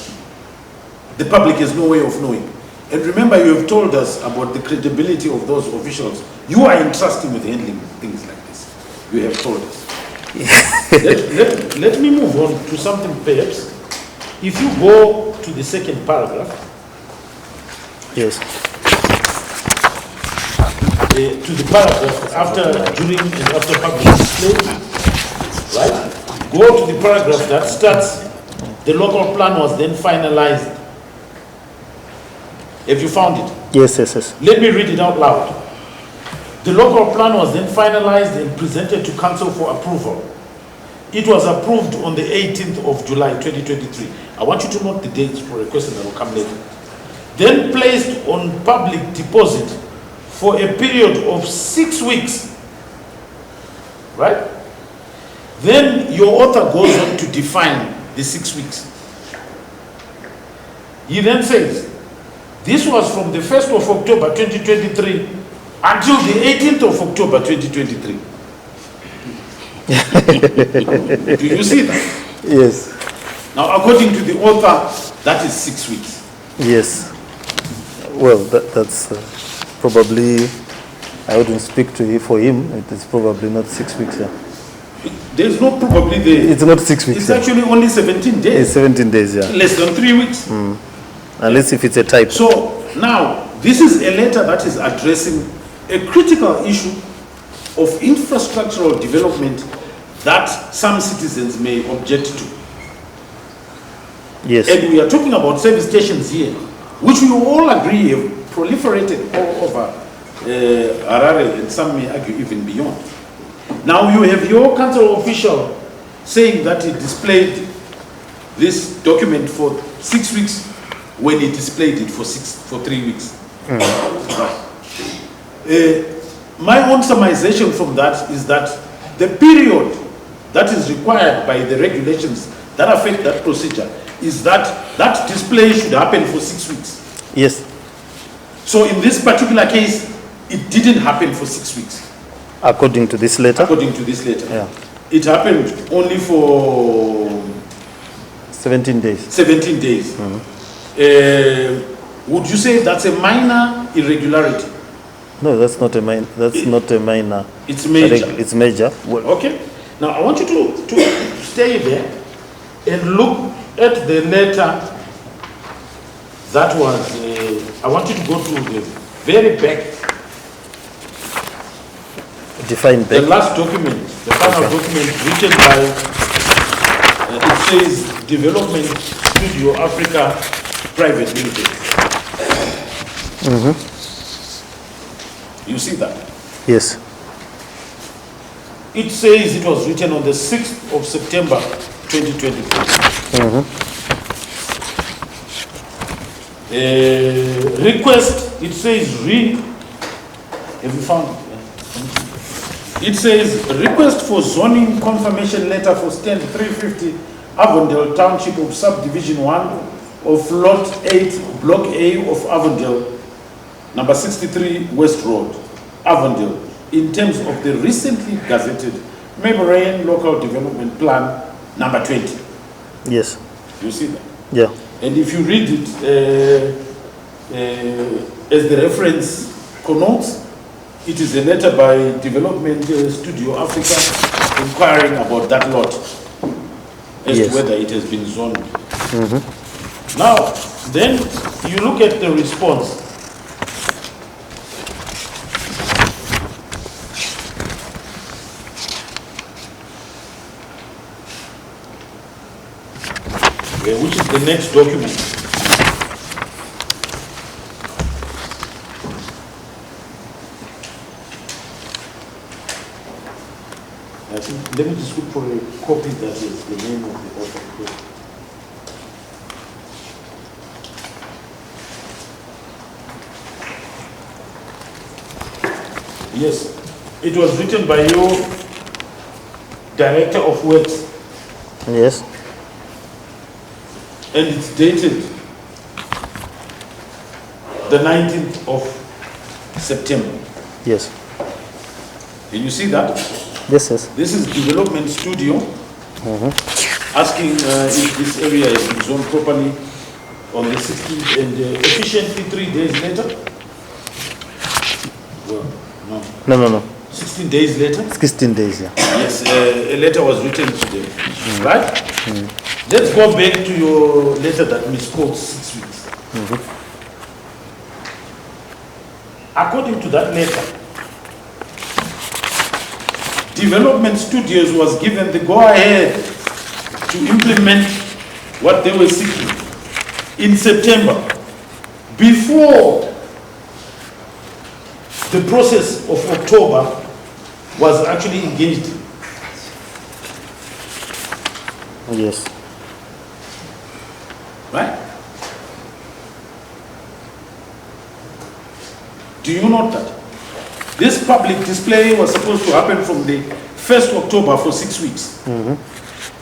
S3: The public has no way of knowing. And remember, you have told us about the credibility of those officials you are entrusting with handling things like this. You have told us. Let me move on to something perhaps. If you go to the second paragraph,
S4: Yes.
S3: to the paragraph after, during and after public display, right? Go to the paragraph that starts, the local plan was then finalized. Have you found it?
S4: Yes, yes, yes.
S3: Let me read it out loud. The local plan was then finalized and presented to council for approval. It was approved on the 18th of July 2023. I want you to note the dates for a question that will come later. Then placed on public deposit for a period of 6 weeks. Right? Then your author goes on to define the 6 weeks. He then says, this was from the 1st of October 2023 until the 18th of October 2023. Do you see that?
S4: Yes.
S3: Now, according to the author, that is 6 weeks.
S4: Yes. Well, that's probably, I wouldn't speak to him for him. It is probably not 6 weeks. Yeah.
S3: There's no probably there.
S4: It's not 6 weeks.
S3: It's
S4: yeah.
S3: actually only 17 days.
S4: It's 17 days, yeah.
S3: Less than 3 weeks.
S4: Unless if it's a type.
S3: So now, this is a letter that is addressing a critical issue of infrastructural development that some citizens may object to.
S4: Yes.
S3: And we are talking about service stations here, which we all agree have proliferated all over Harare, and some may argue even beyond. Now you have your council official saying that he displayed this document for 6 weeks when he displayed it for 3 weeks. My own summarization from that is that the period that is required by the regulations that affect that procedure is that that display should happen for 6 weeks.
S4: Yes.
S3: So in this particular case, it didn't happen for 6 weeks.
S4: According to this letter.
S3: According to this letter.
S4: Yeah.
S3: It happened only for
S4: 17 days.
S3: 17 days. Would you say that's a minor irregularity?
S4: No, that's not a minor. That's not a minor.
S3: It's major.
S4: It's major. Well,
S3: Okay. Now I want you to stay there and look at the letter that was. I want you to go to the very back.
S4: define
S3: The
S4: back.
S3: last document, the final document written by, it says Development Studio Africa Private Limited. You see that?
S4: Yes.
S3: It says it was written on the 6th of September 2023. Request, it says have you found it? It says request for zoning confirmation letter for stand 350 Avondale Township of Subdivision 1 of Lot 8, Block A of Avondale, number 63 West Road, Avondale, in terms of the recently gazetted Mafume Local Development Plan number 20.
S4: Yes.
S3: You see that?
S4: Yeah.
S3: And if you read it as the reference connotes, it is a letter by Development Studio Africa inquiring about that lot as
S4: Yes.
S3: to whether it has been zoned. Now, then you look at the response. Which is the next document. I think, let me just look for a copy that is the name of the author. Yes, it was written by your Director of Works.
S4: Yes.
S3: And it's dated the 19th of September.
S4: Yes.
S3: Can you see that?
S4: Yes. Yes.
S3: This is Development Studio asking if this area has been zoned properly on the 16th and efficiently 3 days later. Well, no.
S4: No.
S3: 16th 16 days later?
S1: 16 days, yeah.
S3: Yes, a letter was written to them, right? Let's go back to your letter that misquotes 6 weeks. According to that letter, Development Studios was given the go-ahead to implement what they were seeking in September, before the process of October was actually engaged in.
S1: Yes.
S3: Right? Do you note that? This public display was supposed to happen from the 1st October for 6 weeks.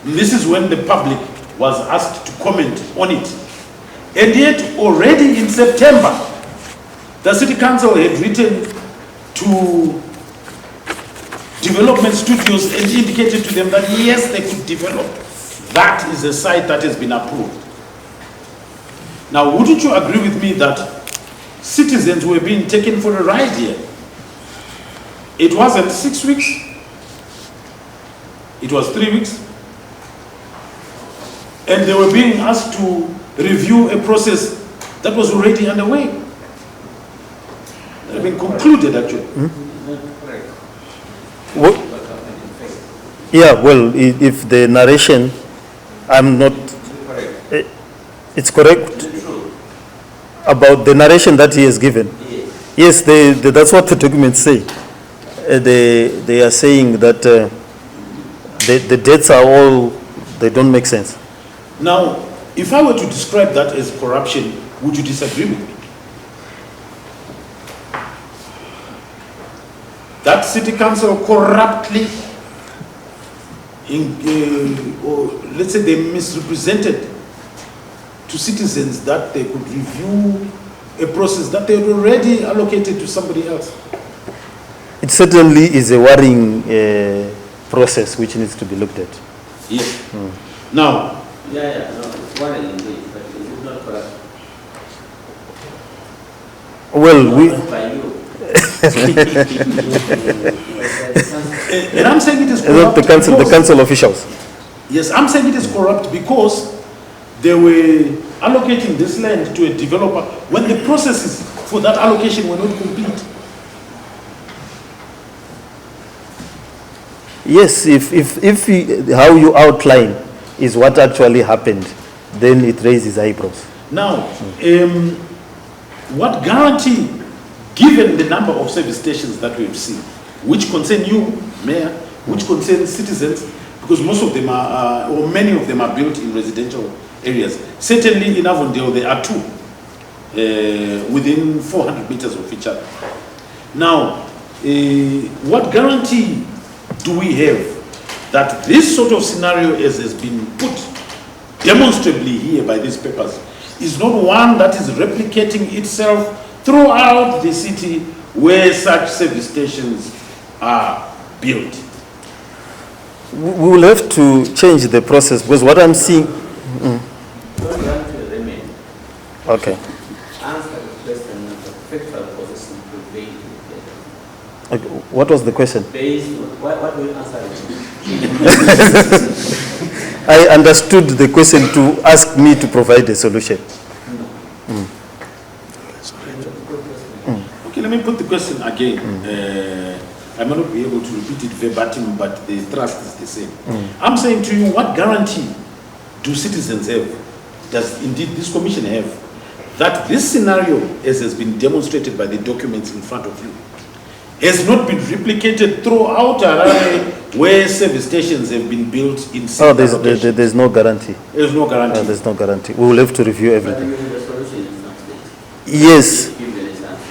S3: This is when the public was asked to comment on it. And yet, already in September, the City Council had written to Development Studios and indicated to them that yes, they could develop. That is a site that has been approved. Now, wouldn't you agree with me that citizens were being taken for a ride here? It wasn't 6 weeks, it was 3 weeks. And they were being asked to review a process that was already underway. It had been concluded, actually.
S1: What? Yeah, well, if the narration, I'm not, it's correct about the narration that he has given. Yes, that's what the documents say. They are saying that the dates are all, they don't make sense.
S3: Now, if I were to describe that as corruption, would you disagree with me? That City Council corruptly, or let's say they misrepresented to citizens that they could review a process that they had already allocated to somebody else.
S1: It certainly is a worrying process which needs to be looked at.
S3: Yes. Now,
S2: no, it's worrying indeed, but is it not correct?
S1: Well,
S2: Not by you.
S3: and I'm saying it is
S1: not
S3: corrupt.
S1: the council
S3: because-
S1: officials.
S3: Yes, I'm saying it is corrupt because they were allocating this land to a developer when the processes for that allocation were not complete.
S1: Yes, if how you outline is what actually happened, then it raises eyebrows.
S3: Now, what guarantee, given the number of service stations that we've seen, which concern you, Mayor, which concern citizens, because most of them are, or many of them are built in residential areas. Certainly in Avondale, there are 2 within 400 meters of each other. Now, what guarantee do we have that this sort of scenario, as has been put demonstrably here by these papers, is not one that is replicating itself throughout the city where such service stations are built?
S1: We will have to change the process because what I'm seeing.
S2: Don't run to the remedy.
S1: Okay.
S2: Answer the question of the factual position prevailed.
S1: Okay. What was the question?
S2: Based on, what will you answer it?
S1: I understood the question to ask me to provide a solution.
S3: Okay, let me put the question again. I may not be able to repeat it verbatim, but the thrust is the same. I'm saying to you, what guarantee do citizens have, does indeed this commission have, that this scenario, as has been demonstrated by the documents in front of you, has not been replicated throughout Harare where service stations have been built in
S1: Oh, there's no guarantee.
S3: There's no guarantee.
S1: There's no guarantee. We will have to review
S2: But
S1: everything.
S2: you have a solution in some stage.
S1: Yes.
S2: If given a chance,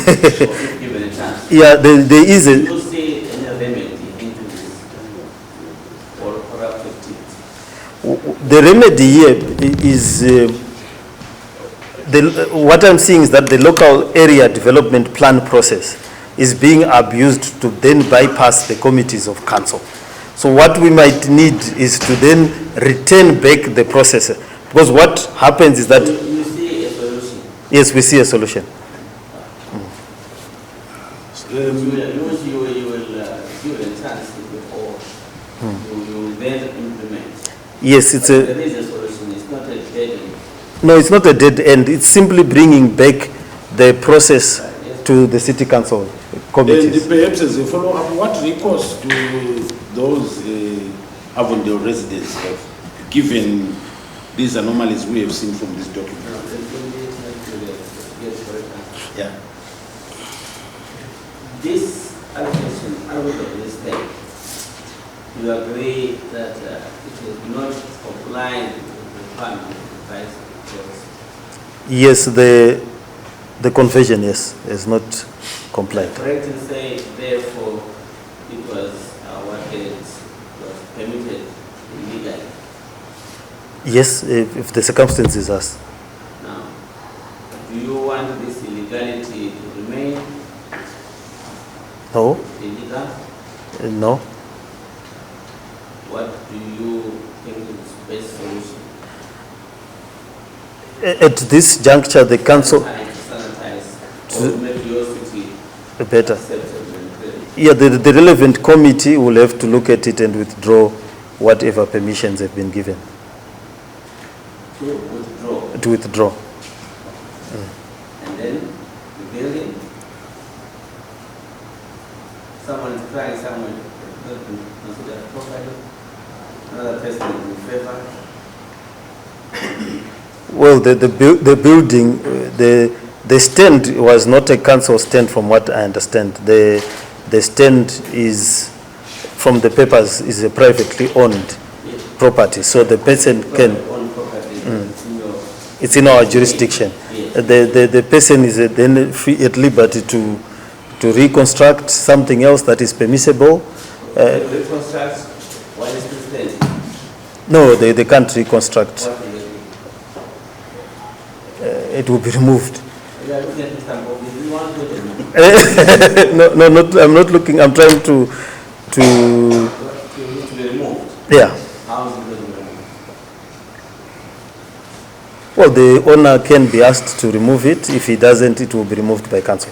S2: if given a chance.
S1: Yeah, there is a.
S2: You see any remedy into this or corrupt activity?
S1: The remedy here is, what I'm seeing is that the local area development plan process is being abused to then bypass the committees of council. So what we might need is to then return back the process. Because what happens is that,
S2: You see a solution.
S1: yes, we see a solution.
S2: You will give a chance before you will then implement.
S4: Yes, it's
S2: But
S4: a,
S2: there is a solution, it's not a dead end.
S4: no, it's not a dead end. It's simply bringing back the process to the city council
S3: And
S4: committees.
S3: perhaps as a follow-up, what recourse do those Avondale residents have, given these anomalies we have seen from this document? Yeah.
S2: This allocation, out of this thing, you agree that it is not compliant with the requirement of the price because
S4: Yes, the conversion, yes, is not compliant.
S2: correct in saying therefore it was what it was permitted illegally.
S4: Yes, if the circumstances are.
S2: Now, do you want this illegality to remain
S4: No,
S2: illegal?
S4: no.
S2: What do you think is the best solution?
S4: At this juncture, the council,
S2: Sanitize, or make your city
S4: better.
S2: acceptable and clear.
S4: Yeah, the relevant committee will have to look at it and withdraw whatever permissions have been given
S2: To withdraw.
S4: to withdraw.
S2: And then the building, someone is crying, someone not considered properly, another person is in favor.
S4: Well, the building, the stand was not a council stand from what I understand. The stand is, from the papers, is a privately owned property, so the person can,
S2: On property, it's in your,
S4: it's in our jurisdiction.
S2: Yes.
S4: The person is then free at liberty to reconstruct something else that is permissible.
S2: reconstruct, what is the stand?
S4: No, they can't reconstruct.
S2: What is it?
S4: It will be removed.
S2: You are looking at Mr. Bob, do you want to remove?
S4: No, not, I'm not looking, I'm trying to,
S2: To be removed.
S4: yeah.
S2: How is it going to be removed?
S4: Well, the owner can be asked to remove it. If he doesn't, it will be removed by council.